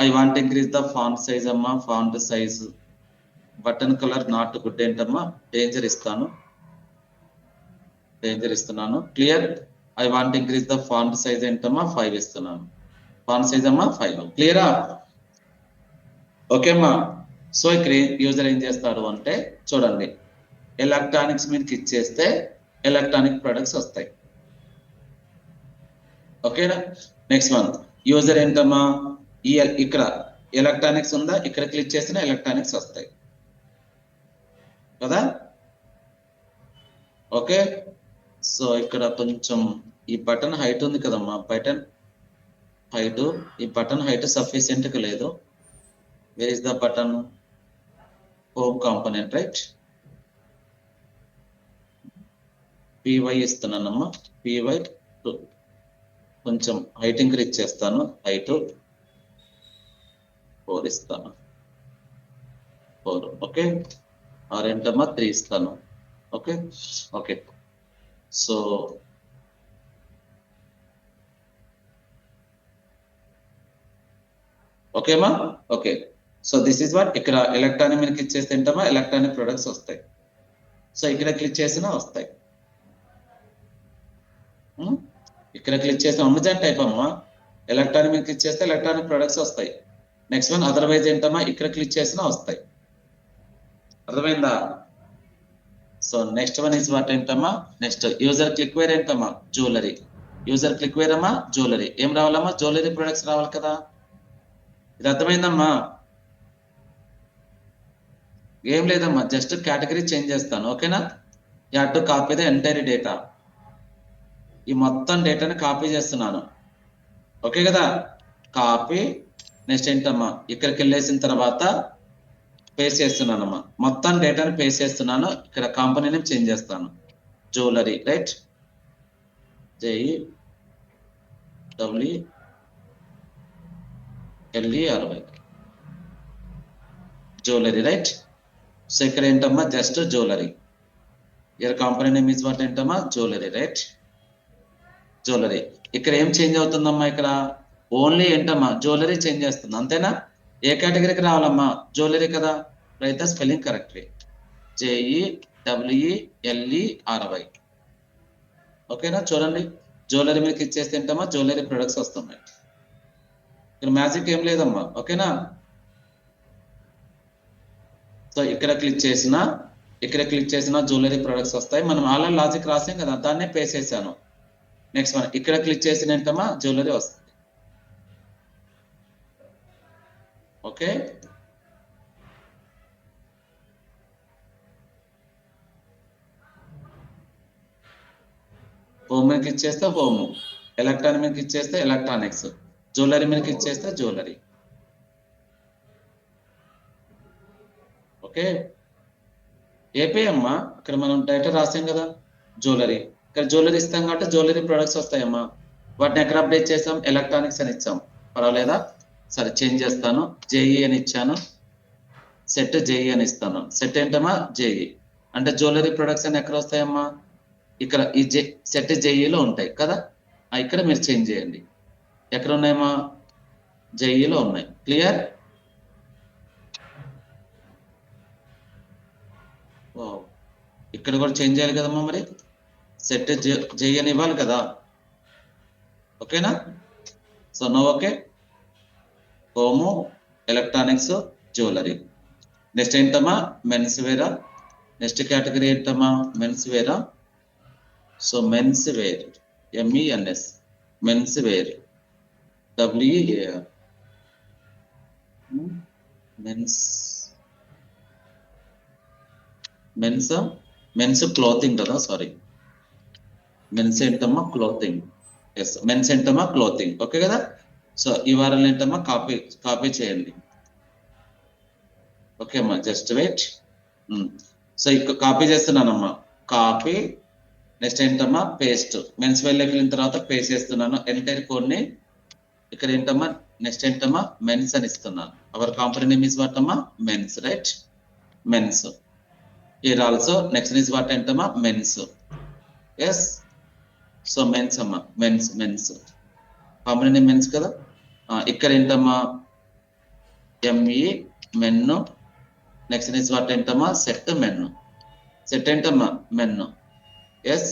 I want increase the font size అమ్మా, font size button colour not good ఏంటమ్మా danger ఇస్తాను, danger ఇస్తున్నాను. Clear. I want increase the font size ఏంటమ్మా 5 ఇస్తున్నాను, ఫాంట్ సైజ్ అమ్మా 5. క్లియరా. ఓకే అమ్మా. సో ఇక్కడ యూజర్ ఏం చేస్తాడు అంటే చూడండి, ఎలక్ట్రానిక్స్ మీద క్లిక్ చేస్తే ఎలక్ట్రానిక్ ప్రొడక్ట్స్ వస్తాయి. ఓకేనా. నెక్స్ట్ వన్ యూజర్ ఏంటమ్మా ఈ ఇక్కడ ఎలక్ట్రానిక్స్ ఉందా, ఇక్కడ క్లిక్ చేసిన ఎలక్ట్రానిక్స్ వస్తాయి కదా. ఓకే. సో ఇక్కడ కొంచెం ఈ బటన్ హైట్ ఉంది కదమ్మా, బటన్ హైట్, ఈ బటన్ హైట్ సఫిషియెంట్ గా లేదు. Where is the button, home component, right. py ఇస్తున్నానమ్మా, py కొంచెం హైట్ ఇంక్రీజ్ చేస్తాను, హైట్ 4 ఇస్తాను, 4. ఓకే. ఆర్ ఏంటమ్మా 3 ఇస్తాను. Okay okay. సో ఓకేమా. Okay. So this is what, ఇక్కడ ఎలక్ట్రానిక్ మీద క్లిక్ చేస్తే ఏంటమ్మా ఎలక్ట్రానిక్ ప్రొడక్ట్స్ వస్తాయి. సో ఇక్కడ క్లిక్ చేసినా వస్తాయి, ఇక్కడ క్లిక్ చేసిన అమెజాన్ టైప్ అమ్మా, ఎలక్ట్రానిక్ మీద క్లిక్ చేస్తే ఎలక్ట్రానిక్ ప్రొడక్ట్స్ వస్తాయి. నెక్స్ట్ వన్ అదర్వైజ్ ఏంటమ్మా ఇక్కడ క్లిక్ చేసినా వస్తాయి. అర్థమైందా. So next one is what ఏంటమ్మా, నెక్స్ట్ యూజర్ క్లిక్ వేర్ ఏంటమ్మా జ్యువెలరీ, యూజర్ క్లిక్ వేర్ అమ్మా జ్యువెలరీ. ఏం రావాలమ్మా జ్యువెలరీ ప్రొడక్ట్స్ రావాలి కదా. ఇది అర్థమైందమ్మా. ఏం లేదమ్మా, జస్ట్ కేటగిరీ చేంజ్ చేస్తాను. ఓకేనా. You have to copy the entire data, ఈ మొత్తం డేటాని కాపీ చేస్తున్నాను. ఓకే కదా. కాపీ. నెక్స్ట్ ఏంటమ్మా ఇక్కడికి వెళ్ళేసిన తర్వాత పేస్ట్ చేస్తున్నానమ్మా, మొత్తం డేటాని పేస్ట్ చేస్తున్నాను. ఇక్కడ కంపెనీ నేమ్ చేంజ్ చేస్తాను, jewellery, right. JEWLERY, jewellery, right. So ఇక్కడ ఏంటమ్మా జస్ట్ జ్యువెలరీ, ఇక్కడ కంపెనీ నేమ్ ఇస్ వాట్ ఏంటమ్మా జ్యువెలరీ, రైట్. జ్యువెలరీ. ఇక్కడ ఏం చేంజ్ అవుతుందమ్మా, ఇక్కడ ఓన్లీ ఏంటమ్మా జ్యువెలరీ చేంజ్ చేస్తుంది, అంతేనా. ఏ కేటగిరీకి రావాలమ్మా జ్యువెలరీ కదా. Right the spelling correctly, JEWLERY. ఓకేనా. చూడండి జ్యువెలరీ మీద క్లిక్ చేస్తే ఏంటమ్మా జ్యువెలరీ ప్రొడక్ట్స్ వస్తున్నాయి. ఇక్కడ మ్యాజిక్ ఏం లేదమ్మా. ఓకేనా. సో ఇక్కడ క్లిక్ చేసినా జ్యువెలరీ ప్రొడక్ట్స్ వస్తాయి. మనం ఆల్రెడీ లాజిక్ రాసాం కదా, దాన్నే పేస్ట్ చేశాను. నెక్స్ట్ వన్ ఇక్కడ క్లిక్ చేసిన ఏంటమ్మా జ్యువెలరీ వస్తుంది. ఓకే. హోమ్ మీద క్లిక్ చేస్తే హోమ్, ఎలక్ట్రానిక్ మీద క్లిక్ చేస్తే ఎలక్ట్రానిక్స్, జ్యువెలరీ మీద క్లిక్ చేస్తే జ్యువెలరీ. ఓకే. ఏపీ అమ్మా ఇక్కడ మనం డైరెక్ట్ రాసాం కదా జ్యువెలరీ, ఇక్కడ జ్యువెలరీ ఇస్తాం కాబట్టి జ్యువెలరీ ప్రొడక్ట్స్ వస్తాయమ్మా. వాటిని ఎక్కడ అప్డేట్ చేస్తాం ఎలక్ట్రానిక్స్ అని ఇచ్చాం, పర్వాలేదా. సరే చేంజ్ చేస్తాను, JE అని ఇచ్చాను, సెట్ JE అని ఇస్తాను. సెట్ ఏంటమ్మా JE అంటే జ్యువెలరీ ప్రొడక్ట్స్ అని ఎక్కడ వస్తాయమ్మా ఇక్కడ ఈ సెట్ JEలో ఉంటాయి కదా. ఇక్కడ మీరు చేంజ్ చేయండి, ఎక్కడ ఉన్నాయమ్మా JEలో ఉన్నాయి. క్లియర్. ఇక్కడ కూడా చేంజ్ చేయాలి కదమ్మా, మరి సెట్ JE అని ఇవ్వాలి కదా. ఓకేనా. So no. Okay. Home, electronics, jewellery. Next ఏంటమ్మా మెన్స్ వేరా. నెక్స్ట్ కేటగిరీ ఏంటమ్మా మెన్స్ వేరా. So men's wear, MENS, men's wear, WEAR, men's, men's clothing కదా, సారీ, మెన్స్ ఏంటమ్మా క్లోతింగ్. ఎస్, మెన్స్ ఏంటమ్మా క్లోతింగ్. ఓకే కదా. సో ఈ వారాలు ఏంటమ్మా కాపీ చేయండి. ఓకే అమ్మా, జస్ట్ వెయిట్. సో ఇక్కడ కాపీ చేస్తున్నానమ్మా, కాపీ. నెక్స్ట్ ఏంటమ్మా పేస్ట్. మెన్స్ వెళ్ళకి వెళ్ళిన తర్వాత పేస్ట్ చేస్తున్నాను ఎంటైర్ కోడ్ ని. ఇక్కడ ఏంటమ్మా నెక్స్ట్ ఏంటమ్మా మెన్స్ అని ఇస్తున్నాను. Our company name is what అమ్మా, men's, right, men's. Here also next is what ఏంటమ్మా, మెన్స్. ఎస్, సో మెన్స్ అమ్మా, మెన్స్ కంపెనీ నేమ్ మెన్స్ కదా. ఇక్కడ ఏంటమ్మా ME menu. Next is what ఏంటమ్మా సెట్ మెన్ను. సెట్ ఏంటమ్మా మెన్ను. Yes,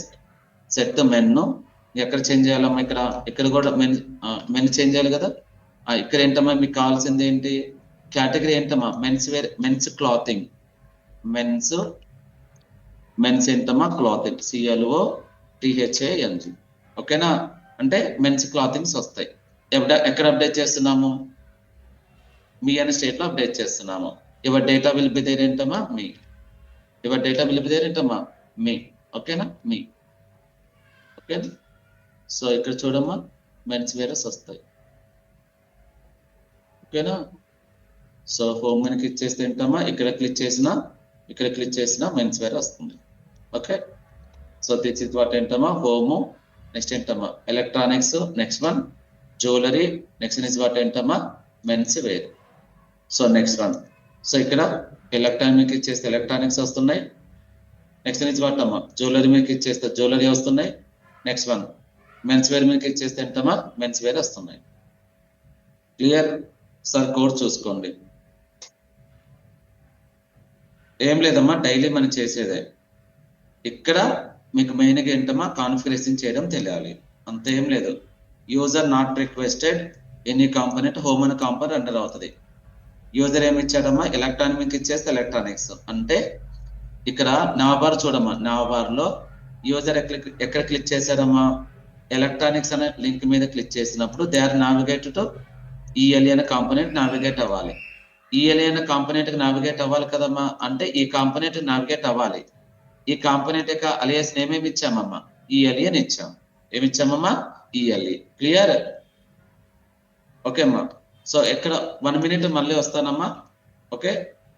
set menu. ఎక్కడ change చేయాలమ్మా, ఇక్కడ కూడా మెన్ చేంజ్ చేయాలి కదా. ఇక్కడ ఏంటమ్మా మీకు కావాల్సింది ఏంటి, కేటగిరీ ఏంటమ్మా men's wear, men's clothing, men's ఏంటమ్మా క్లాతింగ్, CLOTHANG. ఓకేనా, అంటే మెన్స్ క్లాతింగ్స్ వస్తాయి. ఎక్కడ అప్డేట్ చేస్తున్నాము, మీ అనే స్టేట్ లో అప్డేట్ చేస్తున్నాము. Your data will be there ఏంటమ్మా మీ, your data will be there ఏంటమ్మా మీ. ఓకేనా, మీ. ఓకేనా, సో ఇక్కడ చూడమ్మా మెన్స్ వేరస్ వస్తాయి. ఓకేనా, సో హోమ్ అని క్లిక్ చేస్తే ఏంటమ్మా ఇక్కడ క్లిక్ చేసినా మెన్స్ వేర్ వస్తుంది. Okay, so this is what ఏంటమ్మా హోము. నెక్స్ట్ ఏంటమ్మా electronics, next one jewellery, next is what ఏంటమ్మా men's wear. So next one, so ఇక్కడ ఎలక్ట్రానిక్ ఇచ్చేస్తే ఎలక్ట్రానిక్స్ వస్తున్నాయి. నెక్స్ట్ ఇస్ వాట్ అమ్మా జ్యువెలరీ మీకు ఇచ్చేస్తే జ్యువెలరీ వస్తున్నాయి. నెక్స్ట్ వన్ మెన్స్ వేర్ మీకు ఇచ్చేస్తే ఏంటమ్మా మెన్స్ వేర్ వస్తున్నాయి. క్లియర్ సార్, కోడ్ చూసుకోండి. ఏం లేదమ్మా, డైలీ మనం చేసేదే. ఇక్కడ మీకు మెయిన్గా ఏంటమ్మా కాన్ఫిగరేషన్ చేయడం తెలియాలి, అంత ఏం లేదు. User not requested any component home అని కాంపోనెంట్ అండర్ అవుతుంది. యూజర్ ఏమి ఇచ్చాడమ్మా ఎలక్ట్రానిక్ మీకు ఇచ్చేస్తే ఎలక్ట్రానిక్స్. అంటే ఇక్కడ నావబార్ చూడమ్మా, నావబార్ లో యూజర్ ఎక్కడ క్లిక్ చేశాడమ్మా ఎలక్ట్రానిక్స్ అనే లింక్ మీద క్లిక్ చేసినప్పుడు they are navigate to ELE అనే కాంపోనెంట్ నావిగేట్ అవ్వాలి. ELE అనే కాంపోనెంట్ కి నావిగేట్ అవ్వాలి కదమ్మా, అంటే ఈ కాంపోనెంట్ నావిగేట్ అవ్వాలి. ఈ కాంపోనెంట్ యొక్క అలియాస్ నేమ్ ఏమి ఇచ్చామమ్మా, ELE అని ఇచ్చాం. ఏమి ఇచ్చామమ్మా, ELE. క్లియర్, ఓకే అమ్మా. సో ఇక్కడ 1 minute మళ్ళీ వస్తానమ్మా. ఓకే,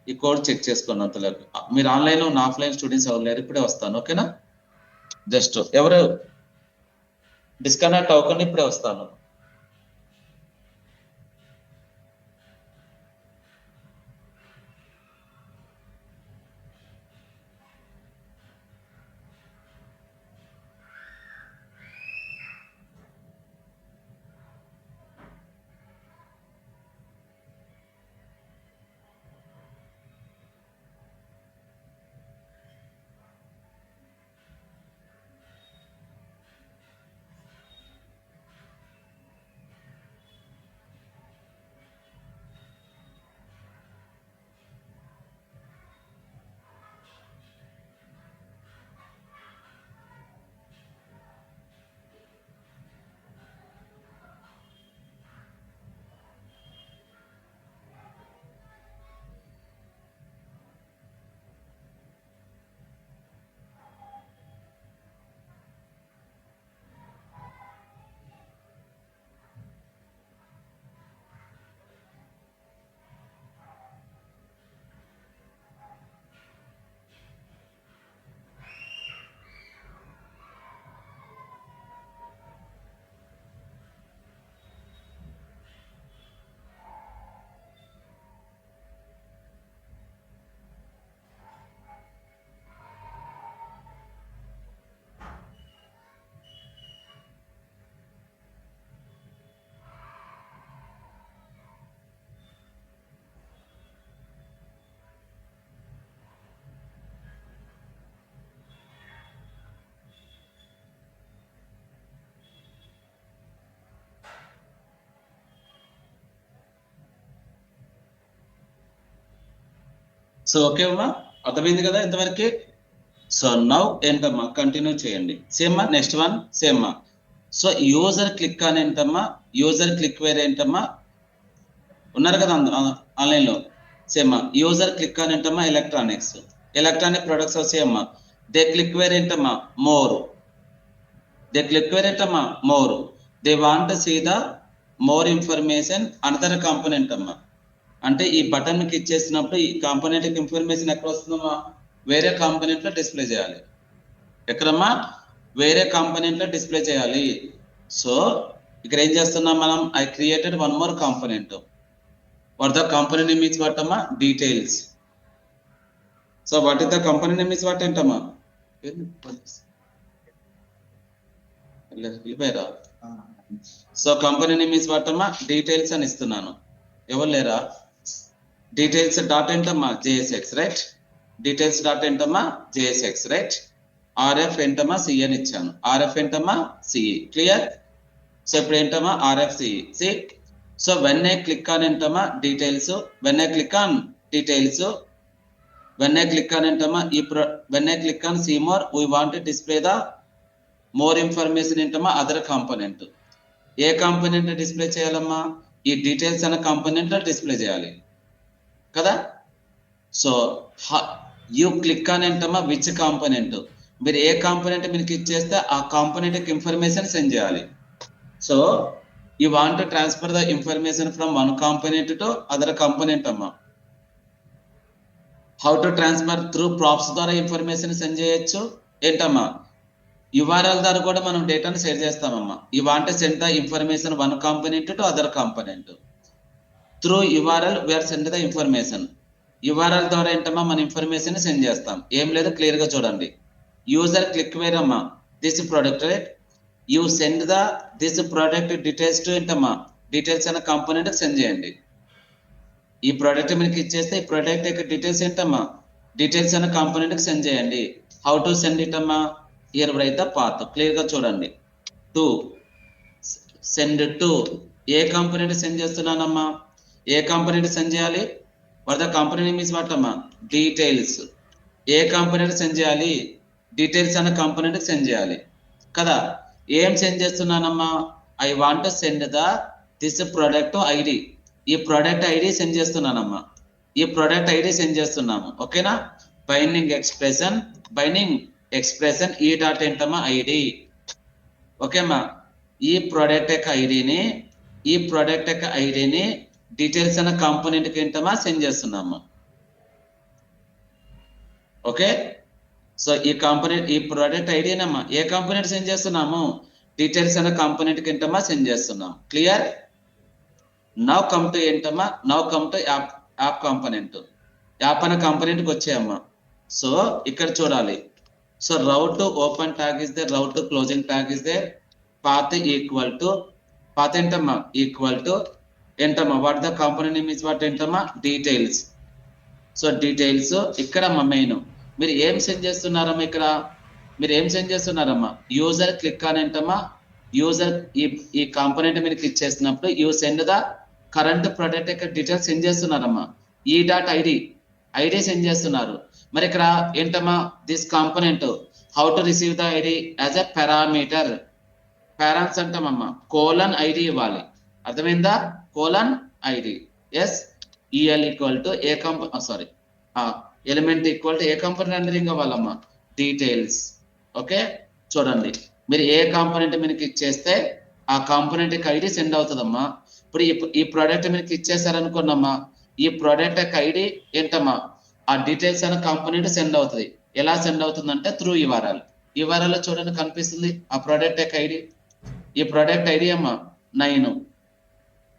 ఈ కోడ్ చెక్ చేసుకోండి అంతలోకి. మీరు ఆన్లైన్ లో ఆఫ్లైన్ స్టూడెంట్స్ ఎవరు లేరు, ఇప్పుడే వస్తాను. ఓకేనా, జస్ట్ ఎవరు డిస్కనెక్ట్ అవ్వకుండా ఇప్పుడే వస్తాను. సో ఓకే అమ్మా, అర్థమైంది కదా ఇంతవరకు. సో నౌ ఏంటమ్మా కంటిన్యూ చేయండి. సేమ్మా నెక్స్ట్ వన్ సేమ్మా. సో యూజర్ క్లిక్ అని ఏంటమ్మా, యూజర్ క్లిక్ వేర్ ఏంటమ్మా, ఉన్నారు కదా ఆన్లైన్ లో. సేమ్మా యూజర్ క్లిక్ అని ఏంటమ్మా ఎలక్ట్రానిక్స్, ఎలక్ట్రానిక్ ప్రొడక్ట్స్ వచ్చేయమ్మా. దే క్లిక్ వేర్ ఏంటమ్మా మోర్, దే క్లిక్ వేర్ ఏంటమ్మా more. They want see the more information another component అమ్మా. అంటే ఈ బటన్ కి ఇచ్చేసినప్పుడు ఈ కాంపోనెంట్ ఇన్ఫర్మేషన్ ఎక్కడ వస్తుందమ్మా, వేరే కాంపోనెంట్ లో డిస్ప్లే చేయాలి. ఎక్కడమ్మా, వేరే కాంపోనెంట్ లో డిస్ప్లే చేయాలి. సో ఇక్కడ ఏం చేస్తున్నాం మనం, I created one more component. What the component name is what అమ్మా, details. So what is the component name is what ఏంటమ్మా, వెళ్ళిపోయారా. So component name is what అమ్మా, డీటెయిల్స్ అని ఇస్తున్నాను. ఎవరు లేరా, డీటెయిల్స్ డాట్ ఏంటమ్మా జేఎస్ఎక్స్ రైట్, డీటెయిల్స్ డాట్ ఏంటమ్మా జేఎస్ఎక్స్ రైట్. ఆర్ఎఫ్ ఏంటమ్మా సి అని ఇచ్చాను, ఆర్ఎఫ్ ఏంటమ్మా సిఈ. క్లియర్. సో ఇప్పుడు ఏంటమ్మా RF CE C. So when I click on ఏంటమ్మా details, when I click on details, when I click on ఏంటమ్మా when I click on see more we want to display the more information ఏంటమ్మా other component. ఏ component display చేయాలమ్మా, ఈ details అనే component display చేయాలి కదా. So you click on ఏంటమ్మా which component, మీరు ఏ కాంపోనెంట్ మీకు ఇచ్చేస్తే ఆ కాంపోనెంట్ ఇన్ఫర్మేషన్ సెండ్ చేయాలి. So you want to transfer the information from one component to other component అమ్మా. How to transfer through props ద్వారా ఇన్ఫర్మేషన్ సెండ్ చేయొచ్చు ఏంటమ్మా, యుఆర్ఎల్ ద్వారా కూడా మనం డేటాను షేర్ చేస్తామమ్మా. You want to send the information one component to other component. Through URL we are send the information. URL ద్వారా ఏంటమ్మా మన ఇన్ఫర్మేషన్ సెండ్ చేస్తాం. ఏం లేదు క్లియర్ గా చూడండి. యూజర్ క్లిక్ వేర్ అమ్మా this product right, you send the this product details to ఏంటమ్మా డీటెయిల్స్ అనే కాంపోనెంట్ సెండ్ చేయండి. ఈ ప్రోడక్ట్ మీకు ఇచ్చేస్తే ఈ ప్రోడక్ట్ యొక్క డీటెయిల్స్ ఏంటమ్మా డీటెయిల్స్ అనే కాంపోనెంట్ సెండ్ చేయండి. హౌ టు సెండ్ ఇట్ అమ్మా, here right the path. Clear గా చూడండి. టు సెండ్ టు ఏ కాంపోనెంట్ సెండ్ చేస్తున్నానమ్మా, ఏ కాంపోనెంట్ సెండ్ చేయాలి, what the component means what అమ్మా డీటెయిల్స్. ఏ కాంపోనెంట్ సెండ్ చేయాలి, డీటెయిల్స్ అనే కాంపోనెంట్ సెండ్ చేయాలి కదా. ఏం సెండ్ చేస్తున్నానమ్మా, I want to send the this product ID. ఈ ప్రొడక్ట్ ఐడి సెండ్ చేస్తున్నానమ్మా, ఈ ప్రొడక్ట్ ఐడి సెండ్ చేస్తున్నాము. ఓకేనా. Binding expression, binding expression E dot ఏంటమ్మా ఐడి. ఓకేమ్మా. ఈ ప్రొడక్ట్ యొక్క ఐడిని, ఈ ప్రొడక్ట్ యొక్క ఐడిని డీటెయిల్స్ అనే కాంపోనెంట్ కి ఏంటమ్మా సెండ్ చేస్తున్నాము. ఓకే. సో ఈ కాంపోనెంట్ ఈ ప్రొడక్ట్ ఐడినమ్మా ఏ కాంపోనెంట్ సెండ్ చేస్తున్నాము, డీటెయిల్స్ అనే కాంపోనెంట్ కి ఏంటమ్మా సెండ్ చేస్తున్నాం. క్లియర్. నౌ కమ్ టు ఏంటమ్మా, now come to app component. App అనే కాంపోనెంట్ కి వచ్చాయమ్మా. సో ఇక్కడ చూడాలి. So route open tag is there, route closing tag is there, path equal to, path ఏంటమ్మా ఈక్వల్ టు ఏంటమ్మా what the component name is what ఏంటమ్మా డీటెయిల్స్. So details ఇక్కడమ్మా main. మీరు ఏం సెండ్ చేస్తున్నారమ్మా, ఇక్కడ మీరు ఏం సెండ్ చేస్తున్నారమ్మా, యూజర్ క్లిక్ అని ఏంటమ్మా, యూజర్ ఈ కాంపోనెంట్ మీరు క్లిక్ చేసినప్పుడు you send the current product యొక్క డీటెయిల్స్ సెండ్ చేస్తున్నారమ్మా. ఈ డాట్ ఐడి సెండ్ చేస్తున్నారు. మరి ఇక్కడ ఏంటమ్మా this component how to receive the ID as a parameter. Params అంటామమ్మా, కోలన్ ఐడి ఇవ్వాలి. అర్థమైందా, కోలన్ ఐడి. ఎస్ ఈఎల్ ఈక్వల్ టు ఏ సారీ ఎలిమెంట్ ఈక్వల్ టు ఏ కాంపోనెంట్ రెండరింగ్ అవ్వాలమ్మా డీటెయిల్స్. ఓకే. చూడండి మీరు ఏ కాంపోనెంట్ మీకు ఇచ్చేస్తే ఆ కాంపోనెంట్ కి ఐడి సెండ్ అవుతుందమ్మా. ఇప్పుడు ఈ ప్రోడక్ట్ మీకు ఇచ్చేసారనుకోండమ్మా, ఈ ప్రోడక్ట్ యొక్క ఐడి ఏంటమ్మా ఆ డీటెయిల్స్ అనే కాంపోనెంట్ సెండ్ అవుతుంది. ఎలా సెండ్ అవుతుందంటే త్రూ యుఆర్ఎల్. యుఆర్ఎల్ లో చూడండి కనిపిస్తుంది ఆ ప్రోడక్ట్ యొక్క ఐడి. ఈ ప్రోడక్ట్ ఐడి అమ్మా 9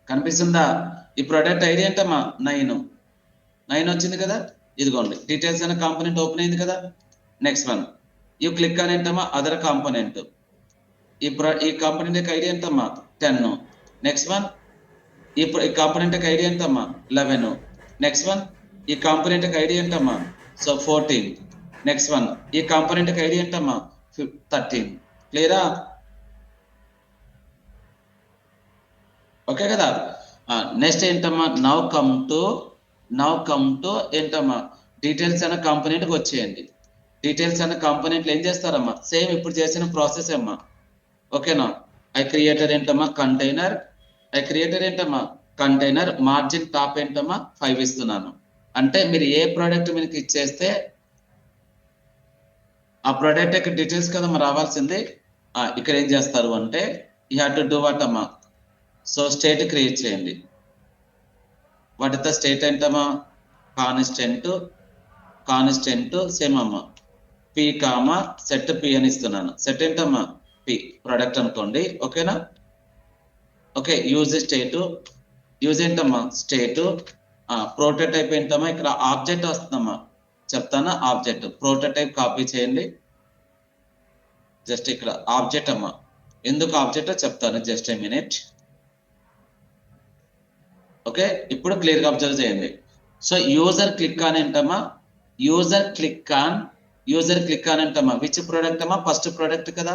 కనిపిస్తుందా. ఈ ప్రోడక్ట్ ఐడి ఏంటమ్మా 9 వచ్చింది కదా. ఇదిగోండి డీటెయిల్స్ అనే కాంపోనెంట్ ఓపెన్ అయింది కదా. నెక్స్ట్ వన్ యూ క్లిక్ అని ఏంటమ్మా అదర్ కాంపోనెంట్. ఈ కాంపోనెంట్ యొక్క ఐడి ఎంతమ్మా 10. నెక్స్ట్ వన్ ఈ కాంపోనెంట్ యొక్క ఐడి ఎంతమ్మా 11. నెక్స్ట్ వన్ ఈ కాంపోనెంట్ యొక్క ఐడి ఎంతమ్మా సో 14. నెక్స్ట్ వన్ ఈ కాంపోనెంట్ యొక్క ఐడి ఎంతమ్మా 13. క్లియరా. ఓకే కదా. నెక్స్ట్ ఏంటమ్మా నౌ కమ్ టు ఏంటమ్మా డీటెయిల్స్ అనే కాంపోనెంట్ కి వచ్చేయండి. డీటెయిల్స్ అనే కాంపోనెంట్లు ఏం చేస్తారమ్మా, సేమ్ ఇప్పుడు చేసిన ప్రాసెస్ అమ్మా. ఓకేనా, ఐ క్రియేటర్ ఏంటమ్మా కంటైనర్, ఐ క్రియేటర్ ఏంటమ్మా కంటైనర్, మార్జిన్ టాప్ ఏంటమ్మా 5 ఇస్తున్నాను. అంటే మీరు ఏ ప్రోడక్ట్ మీకు ఇచ్చేస్తే ఆ ప్రోడక్ట్ యొక్క డీటెయిల్స్ కదమ్మా రావాల్సింది. ఇక్కడ ఏం చేస్తారు అంటే you have to do what అమ్మా, సో స్టేట్ క్రియేట్ చేయండి. వాట్ ఇస్ ద స్టేట్ ఏంటమ్మా, కాన్స్టెంట్ సేమ్ అమ్మా పి కామా సెట్ పి అని ఇస్తున్నాను. సెట్ ఏంటమ్మా పి ప్రొడక్ట్ అనుకోండి. ఓకేనా, ఓకే. యూజ్ ఏంటమ్మా స్టేట్. ప్రోటోటైప్ ఏంటమ్మా ఇక్కడ ఆబ్జెక్ట్ వస్తుందమ్మా, చెప్తాను. ఆబ్జెక్ట్ ప్రోటోటైప్ కాపీ చేయండి. జస్ట్ ఇక్కడ ఆబ్జెక్ట్ అమ్మా, ఎందుకు ఆబ్జెక్ట్ చెప్తాను, జస్ట్ ఏ మినిట్. ఓకే, ఇప్పుడు క్లియర్ గా అబ్జర్వ్ చేయండి. సో యూజర్ క్లిక్ ఆన్ ఏంటమ్మా, user click on అంటమ్మా which product అమ్మా, ఫస్ట్ ప్రోడక్ట్ కదా.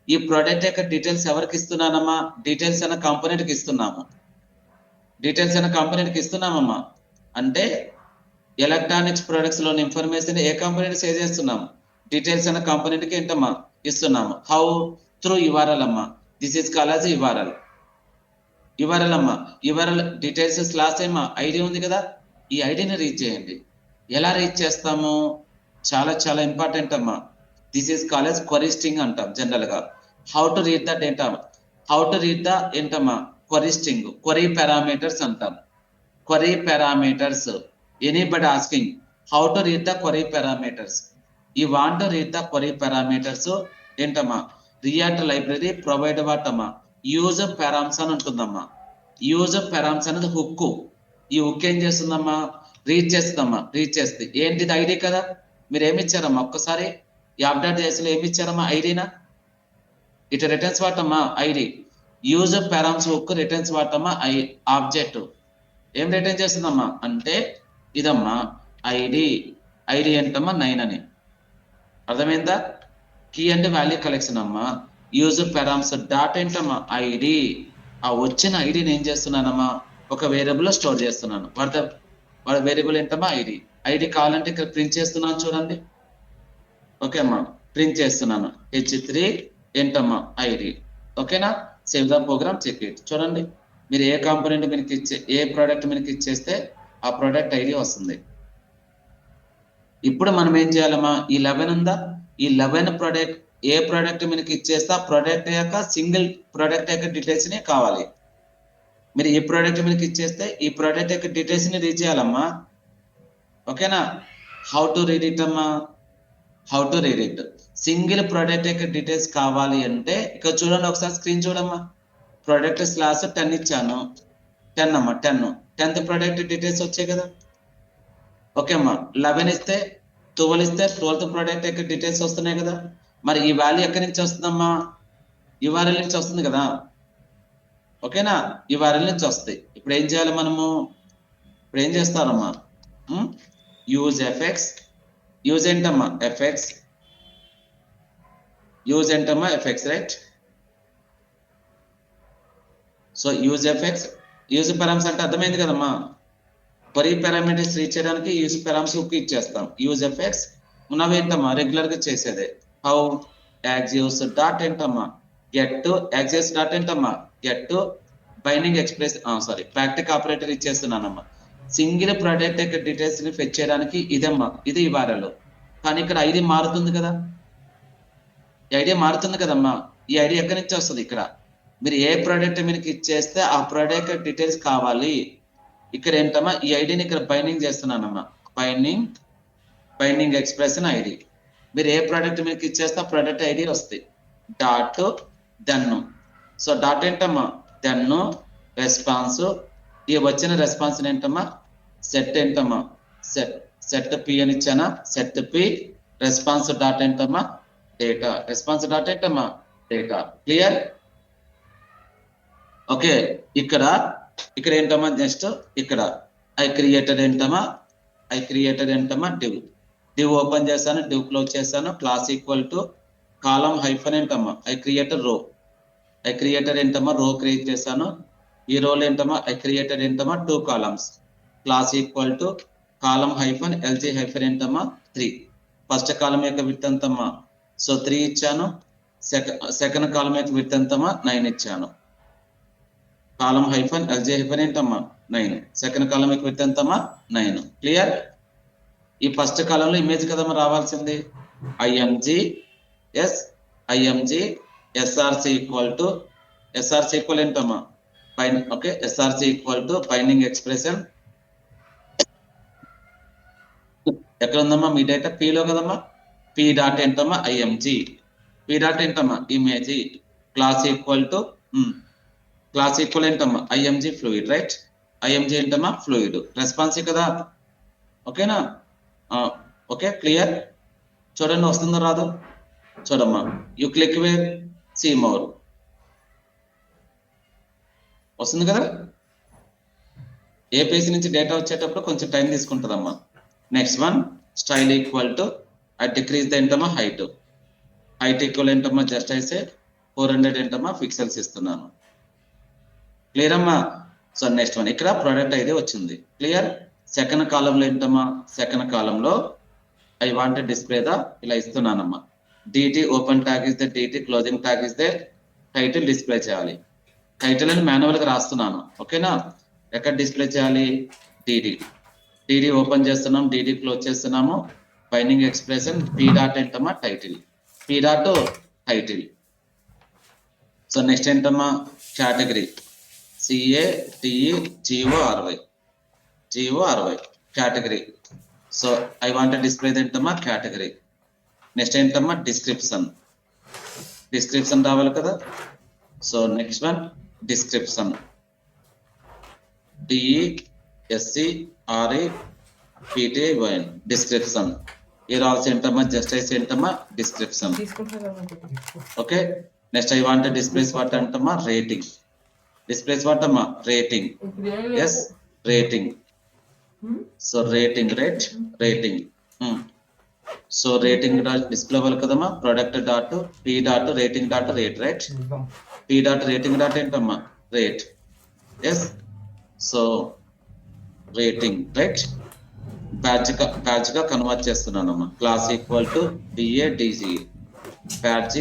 ఈ ప్రోడక్ట్ యొక్క డీటెయిల్స్ ఎవరికి ఇస్తున్నానమ్మా, డీటెయిల్స్ అన్న కాంపోనెంట్ కి ఇస్తున్నాము. ఇస్తున్నామమ్మా. అంటే ఎలక్ట్రానిక్స్ ప్రొడక్ట్స్ లోని ఇన్ఫర్మేషన్ ఏ కాంపోనెంట్ సేవ్ చేస్తున్నాము, డీటెయిల్స్ అన్న కాంపోనెంట్ కి ఏంటమ్మా ఇస్తున్నాము. హౌ, త్రూ యుఆర్ఎల్ అమ్మా. This is call as URL అమ్మా. యుఆర్ఎల్ డీటెయిల్స్ స్లాష్ ఏమా ఐడి ఉంది కదా, ఈ ఐడిని రీచ్ చేయండి. ఎలా రీచ్ చేస్తాము, చాలా చాలా ఇంపార్టెంట్ అమ్మా. This is call as query string అంటాం జనరల్ గా. How to read the data, ఏంటమ్మా క్వరీ స్ట్రింగ్, క్వరీ పారామీటర్స్ అంటాం. Query parameters, anybody asking how to read the query parameters. I want to read the query parameters ఏంటమ్మా, React library provide what అమ్మా, use params అని ఉంటుందమ్మా. Use పారామ్స్ అనేది hook. ఈ hook ఏం చేస్తుందమ్మా, read చేస్తుందమ్మా. Read చేస్తే ఏంటిది ఐడి కదా, మీరు ఏమి ఇచ్చారమ్మా ఒక్కసారి ఈ అప్డేట్ చేసిన ఏమి ఇచ్చారమ్మా, ఐడినా. ఇట్ రిటర్న్స్ వాట్ అమ్మా ID. Use params hook returns what అమ్మా ఆబ్జెక్ట్. ఏం రిటర్న్ చేస్తుందమ్మా అంటే ఇదమ్మా ఐడి ఏంటమ్మా 9 అని. అర్థమైందా, కీ అంటే వాల్యూ కలెక్షన్ అమ్మా. యూజ్ పారామ్స్ డాట్ ఏంటమ్మా ఐడి. ఆ వచ్చిన ఐడిని ఏం చేస్తున్నానమ్మా ఒక వేరియబుల్ లో స్టోర్ చేస్తున్నాను. వాడి వేరియబుల్ ఏంటమ్మా ఐడి కావాలంటే ఇక్కడ ప్రింట్ చేస్తున్నాను చూడండి. ఓకే అమ్మా, ప్రింట్ చేస్తున్నాను H3 ఏంటమ్మా ఐడి. ఓకేనా, save the program, check it. చూడండి మీరు ఏ కాంపోనెంట్ మీకు ఏ ప్రోడక్ట్ మీకు ఇచ్చేస్తే ఆ ప్రోడక్ట్ ఐడి వస్తుంది. ఇప్పుడు మనం ఏం చేయాలమ్మా, ఈ 11 ఉందా, ఈ 11 ప్రోడక్ట్ ఏ ప్రోడక్ట్ మీకు ఇచ్చేస్తే ఆ ప్రోడక్ట్ యొక్క సింగిల్ ప్రోడక్ట్ యొక్క డీటెయిల్స్ నే కావాలి. మీరు ఈ ప్రోడక్ట్ మీకు ఇచ్చేస్తే ఈ ప్రోడక్ట్ యొక్క డీటెయిల్స్ ని రీడ్ చేయాలమ్మా. ఓకేనా, హౌ టు రీడ్ ఇట్ అమ్మా, how to read it. Single product యొక్క డీటెయిల్స్ కావాలి అంటే ఇక్కడ చూడండి, ఒకసారి స్క్రీన్ చూడమ్మా. ప్రోడక్ట్ స్లాష్ 10 ఇచ్చాను, 10 అమ్మా 10th ప్రోడక్ట్ డీటెయిల్స్ వచ్చాయి కదా. ఓకే అమ్మా, 11 ఇస్తే 12 ఇస్తే 12th ప్రోడక్ట్ యొక్క డీటెయిల్స్ వస్తున్నాయి కదా. మరి ఈ వాల్యూ ఎక్కడి నుంచి వస్తుందమ్మా, యుఆర్ఎల్ నుంచి వస్తుంది కదా. ఓకేనా, యుఆర్ఎల్ నుంచి వస్తాయి. ఇప్పుడు ఏం చేయాలి మనము, ఇప్పుడు ఏం చేస్తారమ్మా, యూజ్ ఎఫెక్ట్స్. యూజ్ ఏంటమ్మా effects, right. So use effects, use params అంటే అర్థమైంది కదమ్మా. క్వరీ పారామీటర్స్ రీచ్ చేయడానికి యూజ్ పారామ్స్ హుక్ ఇచ్చేస్తాం. యూజ్ ఎఫెక్ట్స్ ఉన్నవేంటమ్మా రెగ్యులర్ గా చేసేదే. హౌ, యాక్సియోస్ డాట్ ఏంటమ్మా get binding express backtick operator ఇచ్చేస్తున్నానమ్మా. సింగిల్ ప్రోడక్ట్ యొక్క డీటెయిల్స్ ని ఫెచ్ చేయడానికి ఇదమ్మా, ఇది ఇవ్వాలి. కానీ ఇక్కడ ఐడి మారుతుంది కదా, ఈ ఐడి మారుతుంది కదమ్మా. ఈ ఐడి ఎక్కడి నుంచి వస్తుంది, ఇక్కడ మీరు ఏ ప్రోడక్ట్ మీకు ఇచ్చేస్తే ఆ ప్రోడక్ట్ డీటెయిల్స్ కావాలి. ఇక్కడ ఏంటమ్మా ఈ ఐడిని ఇక్కడ బైండింగ్ చేస్తున్నానమ్మా, బైండింగ్ ఎక్స్ప్రెషన్ ఐడి. మీరు ఏ ప్రోడక్ట్ మీకు ఇచ్చేస్తే ఆ ప్రోడక్ట్ ఐడి వస్తాయి. డాట్ దన్ను, సో డాట్ ఏంటమ్మా దన్ను రెస్పాన్స్. ఈ వచ్చిన రెస్పాన్స్ ఏంటమ్మా సెట్ ఏంటమ్మా సెట్ పి అని ఇచ్చానా, సెట్ పి రెస్పాన్స్ డాట్ ఏంటమ్మా డేటా, డేటా. Clear, okay. ఇక్కడ ఏంటమ్మా నెక్స్ట్ ఇక్కడ ఐ క్రియేటెడ్ ఏంటమ్మా డివ్ ఓపెన్ చేశాను, డివ్ క్లోజ్ చేశాను. Class equal to column hyphen ఏంటమ్మా ఐ క్రియేటర్ ఏంటమ్మా రో క్రియేట్ చేశాను. ఈ రోల్ ఏంటమ్మా ఐ క్రియేటర్ ఏంటమ్మా 2 columns. Class equal to column hyphen LG hyphen ఏంటమ్మా 3. ఫస్ట్ కాలం యొక్క విడ్త్ ఎంతమ్మా? సో 3 ఇచ్చాను. సెకండ్ కాలం యొక్క విడ్త్ ఎంతమ్మా? 9 ఇచ్చాను. కాలం హైఫన్ ఎల్జే హైఫన్ ఏంటమ్మా? 9. సెకండ్ కాలం యొక్క విడ్త్ ఎంతమ్మా? 9. క్లియర్? ఈ ఫస్ట్ కాలంలో ఇమేజ్ కదమ్మా రావాల్సింది. IMG S IMG SRC equal to SRC equal ఏంటమ్మా? Okay, SRC equal to binding expression ఎక్కడ ఉందమ్మా? మీ డేటా పీలో కదమ్మా. పీ డాట్ ఏంటమ్మా? ఐఎంజి. పీ డాట్ ఏంటమ్మా? Image. Class equal to class equal ఏంటమ్మా? IMG fluid, right? ఐఎంజి ఏంటమ్మా? ఫ్లూయిడ్. రెస్పాన్స్ కదా, ఓకేనా? Okay, clear? చూడండి వస్తుందో రాదు చూడమ్మా. You click where see more. వస్తుంది కదా. ఏ పేజ్ నుంచి డేటా వచ్చేటప్పుడు కొంచెం టైం తీసుకుంటుందమ్మా. Next one style equal to I decrease the ఏంటమ్మా? హైట్. హైట్ ఈక్వల్ ఏంటమ్మా? జస్ట్ అయితే 400 ఏంటమ్మా? పిక్సెల్స్ ఇస్తున్నాను. క్లియర్ అమ్మా? సో నెక్స్ట్ వన్ ఇక్కడ ప్రొడక్ట్ అయితే వచ్చింది. క్లియర్? సెకండ్ కాలంలో ఏంటమ్మా? సెకండ్ కాలంలో ఐ వాంట్ డిస్ప్లే ద ఇలా ఇస్తున్నానమ్మా. DT open tag is the DT, closing tag is the title display చేయాలి. టైటిల్ అని మాన్యువల్ గా రాస్తున్నాను, ఓకేనా? ఎక్కడ డిస్ప్లే చేయాలి? డిడి. డిడి ఓపెన్ చేస్తున్నాం, డిడి క్లోజ్ చేస్తున్నాము. బైండింగ్ ఎక్స్ప్రెషన్ పీ డాట్ ఏంటమ్మా? Title. P dot title. So next ఏంటమ్మా? Category CATE GO60 category. So I want display ఏంటమ్మా? కేటగిరీ. నెక్స్ట్ ఏంటమ్మా? డిస్క్రిప్షన్. డిస్క్రిప్షన్ రావాలి కదా. So next one description. DESCREPTION description. ఈ రావాల్సి ఏంటమ్మా? జస్ట్ అయితే ఏంటమ్మా? Description. Okay, next I want displays what అంటమ్మా? రేటింగ్. డిస్ప్లేస్ వాట్ అమ్మా? Rating. Yes, rating. So rating, right? Rating. So rating dot display అవ్వాలి కదమ్మా. Product dot P dot rating dot rate, right? P dot rating dot ఏంటమ్మా? Rate. Yes, so rating, right? Badge గా convert చేస్తున్నానమ్మా. Class equal to BADG. Badge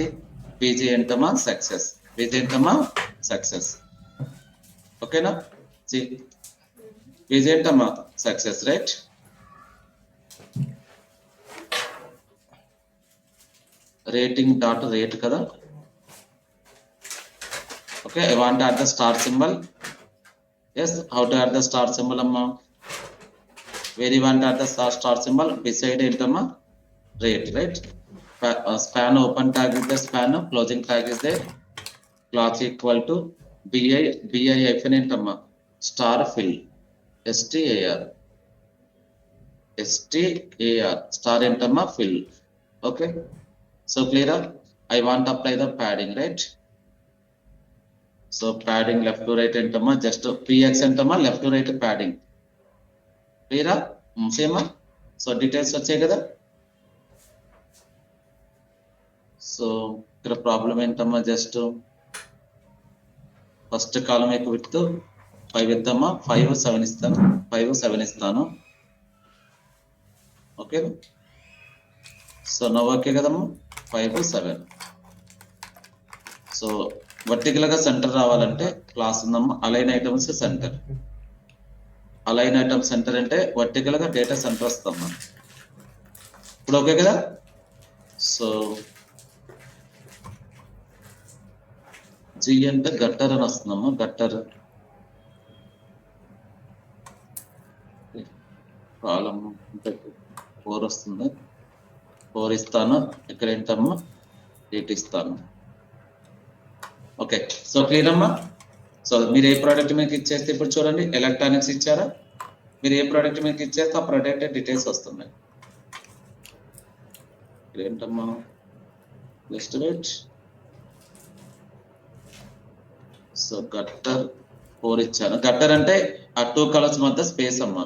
BG ఏంటమ్మా? Success. BG ఏంటమ్మా? Success. ఓకేనా? BG ఏంటమ్మా? Success, right? Rating dot rate కదా. Okay, I want add the star symbol. Yes, how to add the star symbol అమ్మా? Very want add the star symbol beside ఏంటమ్మా? Rate, right? Span open tag is the span, closing tag is the class equal to BI hyphen ఏంటమ్మా? Star fill. STAR star ఏంటమ్మా? Fill. Okay, so clear? I want apply the padding, right? So padding left to right ఏంటమ్మా? Just PX ఏంటమ్మా? Left to right padding. క్లియరా? సేమా? So details వచ్చాయి కదా. So ఇక్కడ problem ఏంటమ్మా? Just first కాలం యొక్క width 5 ఇద్దామా? 5 7 ఇస్తాను. 5 7 ఇస్తాను. ఓకే, సో నవ్వు ఓకే కదమ్మా? 5 7. సో వర్టికల్ గా సెంటర్ రావాలంటే క్లాస్ ఉందమ్మా. Align items centre. Align item centre అంటే వర్టికల్ గా డేటా సెంటర్ వస్తామా. ఇప్పుడు ఓకే కదా. సో G అంటే గట్టర్ అని వస్తుందమ్మా. గట్టర్ కాలం 4 వస్తుంది. 4 ఇస్తాను. ఇక్కడ ఏంటమ్మా? 8 ఇస్తాను. ఓకే, సో క్లియర్ అమ్మా. సో మీరు ఏ ప్రోడక్ట్ మీకు ఇచ్చేస్తే ఇప్పుడు చూడండి ఎలక్ట్రానిక్స్ ఇచ్చారా? మీరు ఏ ప్రోడక్ట్ మీకు ఇచ్చేస్తే ఆ ప్రోడక్ట్ డీటెయిల్స్ వస్తున్నాయి. ఏంటమ్మా? Next wait. సో గట్టర్ 4 ఇచ్చాను. గట్టర్ అంటే ఆ 2 కలర్స్ మధ్య స్పేస్ అమ్మా.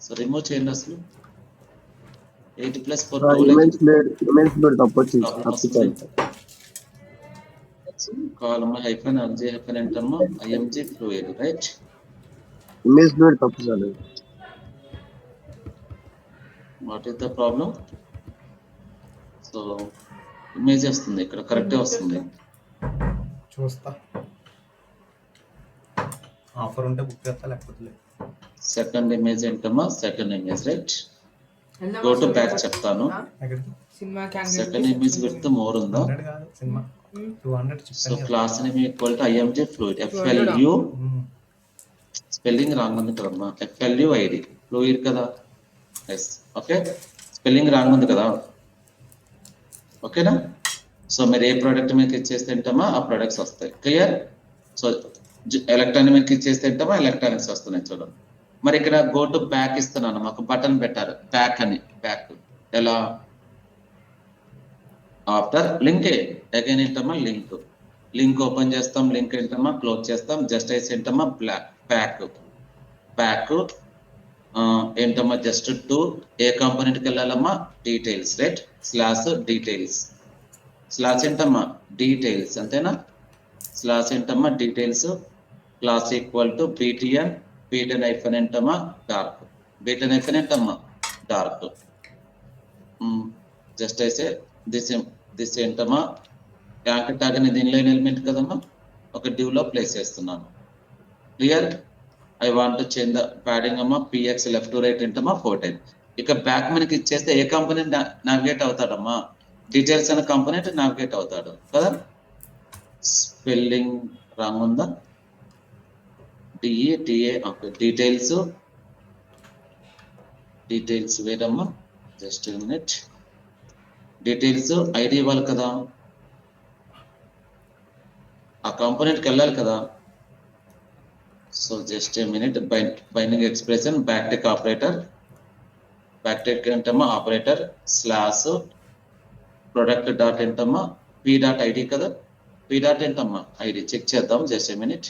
సో రిమూవ్ చేయండి అసలు. 8 + 4 కాలమ్ హైఫెన్ LG హైఫెన్ ఏంటమ్మా? IMG fluid, right? Image blood తప్పు sir. What is the problem? So image వస్తుంది ఇక్కడ, కరెక్టే వస్తుంది. చూస్తా, ఆఫర్ ఉంటే బుక్ చేస్తా, లేకపోతే లేదు. సెకండ్ ఇమేజ్ ఏంటమ్మా? Second image right. Go to back చెప్తాను. సెకండ్ ఇమేజ్ విత్ మోర్ ఉందా? 100 కాదు cinema 200 so class name equal to IMG fluid. FLU spelling wrong ఉంది కదమ్మా. FLUID ఫ్లూయిడ్ కదా. ఎస్ ఓకే, స్పెల్లింగ్ రాంగ్ ఉంది కదా. ఓకేనా? సో మీరు ఏ ప్రోడక్ట్ మీకు ఇచ్చేస్తే ఏంటమ్మా ఆ ప్రొడక్ట్స్ వస్తాయి. క్లియర్? సో ఎలక్ట్రానిక్ మీకు ఇచ్చేస్తే ఏంటమ్మా ఎలక్ట్రానిక్స్ వస్తున్నాయి. చూడండి మరి ఇక్కడ గో టు బ్యాక్ ఇస్తున్నాను, మాకు బటన్ పెట్టారు బ్యాక్ అని. బ్యాక్ ఎలా? ఆఫ్టర్ లింక్ అగైన్ ఏంటమ్మా లింక్. లింక్ ఓపెన్ చేస్తాం, లింక్ ఏంటమ్మా క్లోజ్ చేస్తాం. జస్ట్ అయితే ఏంటమ్మా బ్యాక్. బ్యాక్ ఏంటమ్మా జస్ట్ టు ఏ కాంపోనెంట్కి వెళ్ళాలమ్మా? Details right. Slash details. Slash ఏంటమ్మా డీటెయిల్స్, అంతేనా? స్లాష్ ఏంటమ్మా details. Class equal to BTN. BTN hyphen ఏంటమ్మా డార్క్. BTN హైఫన్ ఏంటమ్మా డార్క్. జస్ట్ అయితే దిస్ ఏంటమ్మా యాంకర్ ట్యాగ్ అనేది ఇన్లైన్ ఎలిమెంట్ కదమ్మా, ఒక డివ్ లో ప్లేస్ చేస్తున్నాను. Clear? I want to change the padding అమ్మా. PX లెఫ్ట్ టు రైట్ ఏంటమ్మా 14. ఇక బ్యాక్ మనకి ఇచ్చేస్తే ఏ కాంపోనెంట్ నావిగేట్ అవుతాడమ్మా? డీటెయిల్స్ అనే కాంపోనెంట్ నావిగేట్ అవుతాడు కదా. స్పెల్లింగ్ రాంగ్ ఉందా? DETA okay. డీటెయిల్స్ వేరమ్మా. Just minute. డీటెయిల్స్ ID ఇవ్వాలి కదా, ఆ కాంపోనెంట్కి వెళ్ళాలి కదా. So just minute. Binding expression backtick operator. Backtick ఏంటమ్మా ఆపరేటర్. స్లాష్ ప్రొడక్ట్ డాట్ ఏంటమ్మా P.ID కదా. P డాట్ ఏంటమ్మా ID. చెక్ చేద్దాం just minute.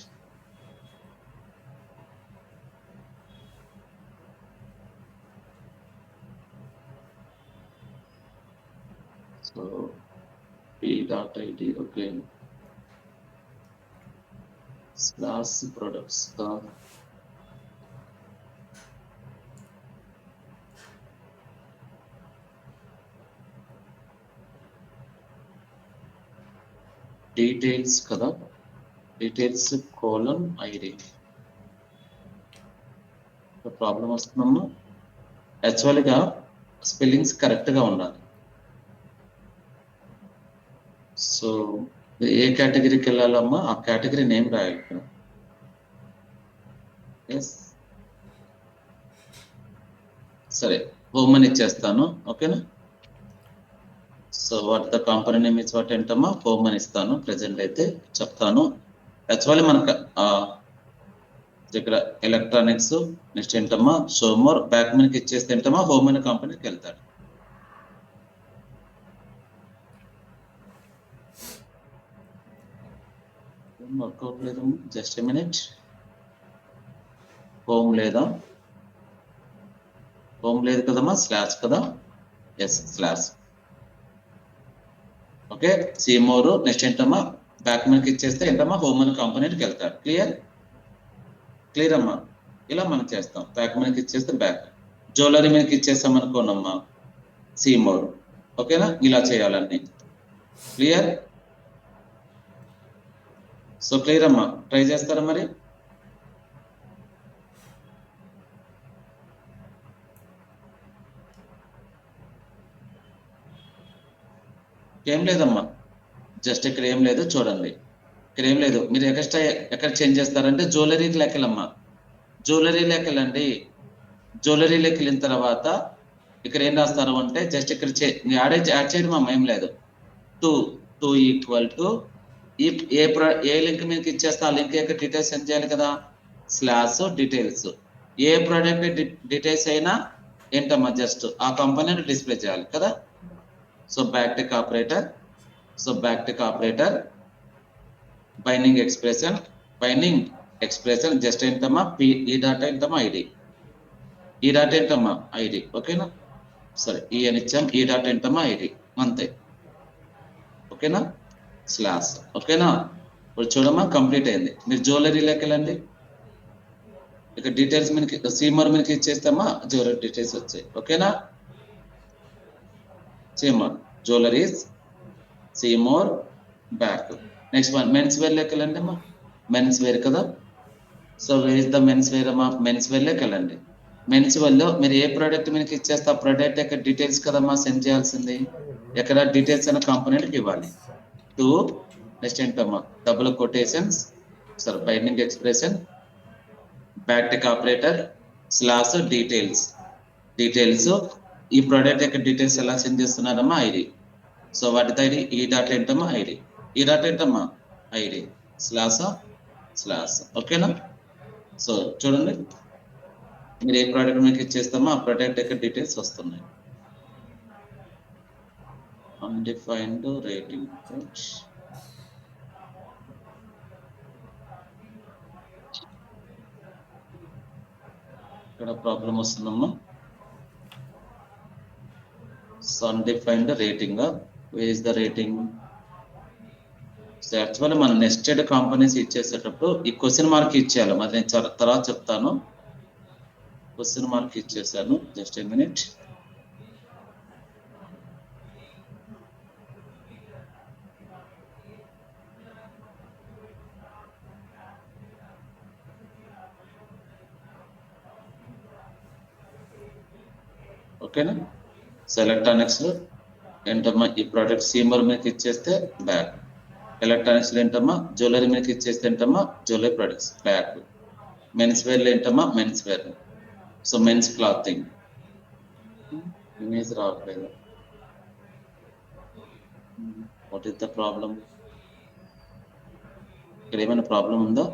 So P.ID okay. Slash products details కదా. Details :ID. ప్రాబ్లం వస్తుందమ్మా. యాక్చువల్గా స్పెల్లింగ్స్ కరెక్ట్గా ఉండాలి. సో ఏ కేటగిరీకి వెళ్ళాలమ్మా ఆ కేటగిరీ నేమ్ రాయాలి ఇక్కడ. ఎస్ సరే, హోమ్ అని ఇచ్చేస్తాను. ఓకేనా? So what the component name is what ఏంటమ్మా హోమ్ అని ఇస్తాను. ప్రెసెంట్ అయితే చెప్తాను. యాక్చువల్లీ మనకు ఇక్కడ ఎలక్ట్రానిక్స్ నెక్స్ట్ ఏంటమ్మా షోమోర్. బ్యాక్ మనకి ఇచ్చేస్తే ఏంటమ్మా హోమ్ అనే కంపెనీకి వెళ్తాడు. వర్కౌట్ లేదు. Just minute. హోమ్ లేదా? హోమ్ లేదు కదమ్మా, స్లాష్ కదా. Yes slash. Okay. See more next ఏంటమ్మా బ్యాక్ మనకి ఇచ్చేస్తే ఏంటమ్మా హోమ్ అనే కాంపోనెంట్కి వెళ్తాడు. క్లియర్ అమ్మా? ఇలా మనం చేస్తాం. బ్యాక్ మనకి ఇచ్చేస్తే బ్యాక్. జ్యువెలరీ మనకి ఇచ్చేస్తాం అనుకోనమ్మా సీమోర్. ఓకేనా? ఇలా చేయాలండి. క్లియర్? సో క్లియర్ అమ్మా? ట్రై చేస్తారా మరి? ఏం లేదమ్మా, జస్ట్ ఇక్కడ ఏం లేదు చూడండి. ఇక్కడ ఏం లేదు. మీరు ఎక్కడ చేంజ్ చేస్తారంటే జ్యువెలరీకి లెక్కలమ్మా. జ్యువెలరీలోకి వెళ్ళండి. జ్యువెలరీలోకి వెళ్ళిన తర్వాత ఇక్కడ ఏం రాస్తారు అంటే జస్ట్ ఇక్కడ యాడ్ చేయడం అమ్మా, ఏం లేదు. టూ ఈక్వల్ టు ఏ లింక్ మీకు ఇచ్చేస్తే ఆ లింక్ యొక్క డీటెయిల్స్ సెండ్ చేయాలి కదా. Slash details. ఏ ప్రోడక్ట్ డీటెయిల్స్ అయినా ఏంటమ్మా జస్ట్ ఆ కంపెనీని డిస్ప్లే చేయాలి కదా. So backtick operator binding expression just ఏంటమ్మా ఈ డాటా ఏంటమ్మా ID. ఓకేనా? సరే ఈ అని ఇచ్చాం. ఈ డాటా ఏంటమ్మా ID అంతే. ఓకేనా? స్లాష్. ఓకేనా? ఇప్పుడు చూడమ్మా కంప్లీట్ అయింది. మీరు జ్యువెలరీలోకి వెళ్ళండి. ఇక డీటెయిల్స్ మనకి సీమర్ మనకి ఇచ్చేస్తామా జ్యువెలరీ డీటెయిల్స్ వచ్చాయి. ఓకేనా? Same jewelleries see more back. Next one men's wear లోకి వెళ్ళండి అమ్మా. మెన్స్ వేర్ కదా. So where is the men's wear అమ్మా. మెన్స్ వేర్ లోకి వెళ్ళండి. మెన్స్ వేర్ లో మీరు ఏ ప్రోడక్ట్ మీకు ఇచ్చేస్తే ఆ ప్రోడక్ట్ యొక్క డీటెయిల్స్ కదమ్మా సెండ్ చేయాల్సింది. ఎక్కడ డీటెయిల్స్ అన్న కాంపోనెంట్ ఇవ్వాలి. టు నెక్స్ట్ ఏంటమ్మా double quotations sir binding expression backtick operator slash details. ఈ ప్రోడక్ట్ యొక్క డీటెయిల్స్ ఎలా సెండ్ చేస్తున్నారమ్మా ఐడి. సో వాటి ఐడి ఈ డాట్ ఏంటమ్మా ఐడి. ఈ డాట్ ఏంటమ్మా ఐడి స్లాస్ ఓకేనా. సో చూడండి మీరు ఏ ప్రోడక్ట్ మీకు ఇచ్చేస్తామో ఆ ప్రోడక్ట్ యొక్క డీటెయిల్స్ వస్తున్నాయి. అన్డిఫైన్డ్ రేటింగ్ ఇక్కడ ప్రాబ్లం వస్తుందమ్మా. So undefined rating wear is the rating. So actually మనం నెస్టెడ్ కాంపోనెంట్స్ ఇచ్చేసేటప్పుడు ఈ క్వశ్చన్ మార్క్ ఇచ్చేయాలి. మరి నేను తర్వాత చెప్తాను. క్వశ్చన్ మార్క్ ఇచ్చేసాను. Just a minute. ఓకేనా. సో ఎలక్ట్రానిక్స్ లో ఏంటమ్మా ఈ ప్రోడక్ట్ సీమర్ మీకు ఇచ్చేస్తే బ్యాక్. ఎలక్ట్రానిక్స్ లో ఏంటమ్మా జ్యువెలరీ మీకు ఇచ్చేస్తే ఏంటమ్మా jewellery products back. Men's wear లో ఏంటమ్మా men's wear. So men's clothing. Image రావట్లేదు. What is the problem. ఇక్కడ ఏమైనా ప్రాబ్లం ఉందా.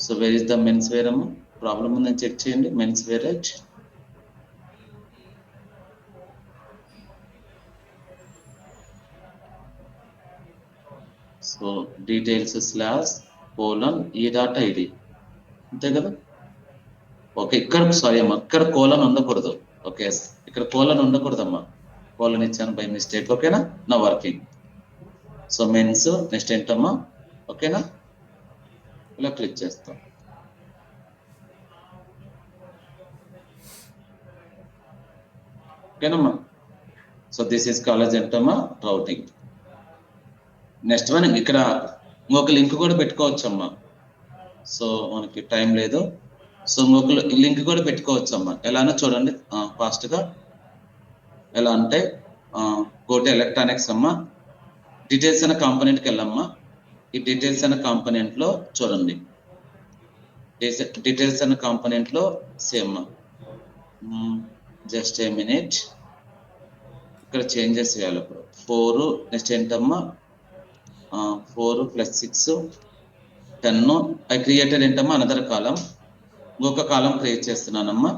So where is the men's wear అమ్మా. ప్రాబ్లం ఉందని చెక్ చేయండి. Men's wear right. So details slash colon E dot ID అంతే కదా. ఓకే ఇక్కడ సారీ అమ్మా ఇక్కడ కోలన్ ఉండకూడదు. ఓకే ఇక్కడ కోలన్ ఉండకూడదమ్మా. కోలన్ ఇచ్చాను బై మిస్టేక్. ఓకేనా. నా వర్కింగ్. సో మెన్స్ నెక్స్ట్ ఏంటమ్మా ఓకేనా. ఇలా క్లిక్ చేస్తాం. ఓకేనమ్మా. సో దిస్ ఈస్ కాలేజ్ ఏంటమ్మా రౌటింగ్. నెక్స్ట్ వన్ ఇక్కడ ఇంకొక లింక్ కూడా పెట్టుకోవచ్చమ్మా. సో మనకి టైం లేదు. సో ఇంకొక లింక్ కూడా పెట్టుకోవచ్చమ్మా. ఎలానో చూడండి ఫాస్ట్ గా. ఎలా అంటే గోటు ఎలక్ట్రానిక్స్ అమ్మా. డీటెయిల్స్ అనే కాంపోనెంట్కి వెళ్ళమ్మా. ఈ డీటెయిల్స్ అనే కాంపోనెంట్ లో చూడండి. డీటెయిల్స్ అనే కాంపోనెంట్ లో సేమ్ జస్ట్ ఏ మినిట్. ఇక్కడ చేంజెస్ చేయాలి. ఇప్పుడు 4 నెక్స్ట్ ఏంటమ్మా 4 + 6 10. ఐ క్రియేటెడ్ ఏంటమ్మా అనదర్ కాలం. ఇంకొక కాలం క్రియేట్ చేస్తున్నానమ్మా.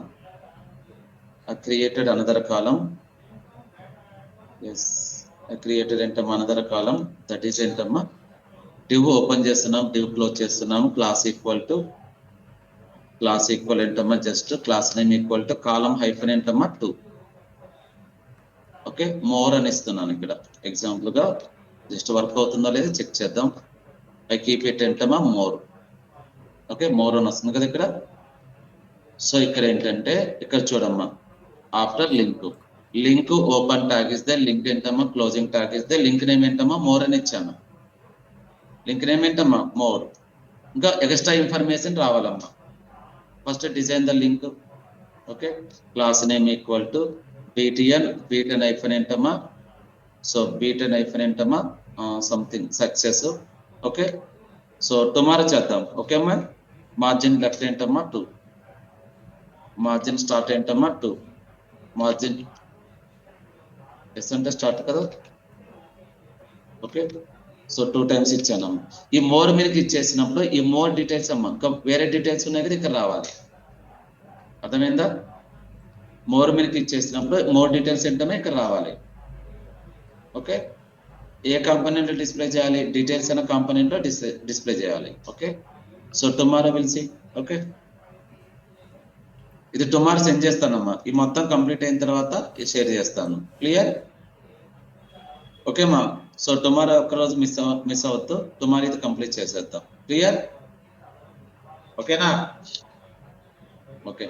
I created another column. Yes I created ఏంటమ్మా అనదర్ కాలం. దట్ ఈస్ ఏంటమ్మా డివ్ ఓపెన్ చేస్తున్నాం. డివ్ క్లోజ్ చేస్తున్నాము. క్లాస్ ఈక్వల్ ఏంటమ్మా just class name equal to column hyphen ఏంటమ్మా 2. ఓకే మోర్ అని ఇస్తున్నాను. ఇక్కడ ఎగ్జాంపుల్ గా జస్ట్ వర్క్ అవుతుందో లేదో చెక్ చేద్దాం. ఐ కీప్ ఇట్ ఏంటమ్మా మోర్. ఓకే మోర్ అని వస్తుంది కదా ఇక్కడ. సో ఇక్కడ ఏంటంటే ఇక్కడ చూడమ్మా ఆఫ్టర్ లింక్ ఓపెన్ ట్యాగ్ ఇస్తే లింక్ ఏంటమ్మా క్లోజింగ్ ట్యాగ్ ఇస్తే లింక్ నేమ్ ఏంటమ్మా మోర్ అని ఇచ్చాను. లింక్ నేమ్ ఏంటమ్మా మోర్. ఇంకా ఎక్స్ట్రా ఇన్ఫర్మేషన్ రావాలమ్మా. First design the link. Okay class name equal to BTN hyphen ఏంటమ్మా. సో బీటన్ హైఫన్ ఏంటమ్మా something success. Okay so tomorrow చేద్దాం. ఓకే అమ్మా. మార్జిన్ లెఫ్ట్ ఏంటమ్మా 2. మార్జిన్ స్టార్ట్ ఏంటమ్మా 2. మార్జిన్ ఎస్ అంటే స్టార్ట్ కదా. ఓకే సో 2 టైమ్స్ ఇచ్చానమ్మా. ఈ మోర్ మీకు ఇచ్చేసినప్పుడు ఈ మోర్ డీటెయిల్స్ అమ్మా ఇంకా వేరే డీటెయిల్స్ ఉన్నాయి కదా ఇక్కడ రావాలి. అర్థమైందా. మోర్ మీకు ఇచ్చేసినప్పుడు మోర్ డీటెయిల్స్ ఏంటమ్మా ఇక్కడ రావాలి. ఓకే ఏ కాంపోనెంట్ డిస్ప్లే చేయాలి. డీటెయిల్స్ అనే కాంపోనెంట్ లో డిస్ప్లే చేయాలి. Okay so tomorrow will see. Okay ఇది టుమారో సెండ్ చేస్తానమ్మా. ఈ మొత్తం కంప్లీట్ అయిన తర్వాత షేర్ చేస్తాను. క్లియర్. ఓకే మా. సో టుమారో ఒక్కరోజు మిస్ అవద్దు. టుమారో ఇది కంప్లీట్ చేసేద్దాం. క్లియర్. ఓకేనా. ఓకే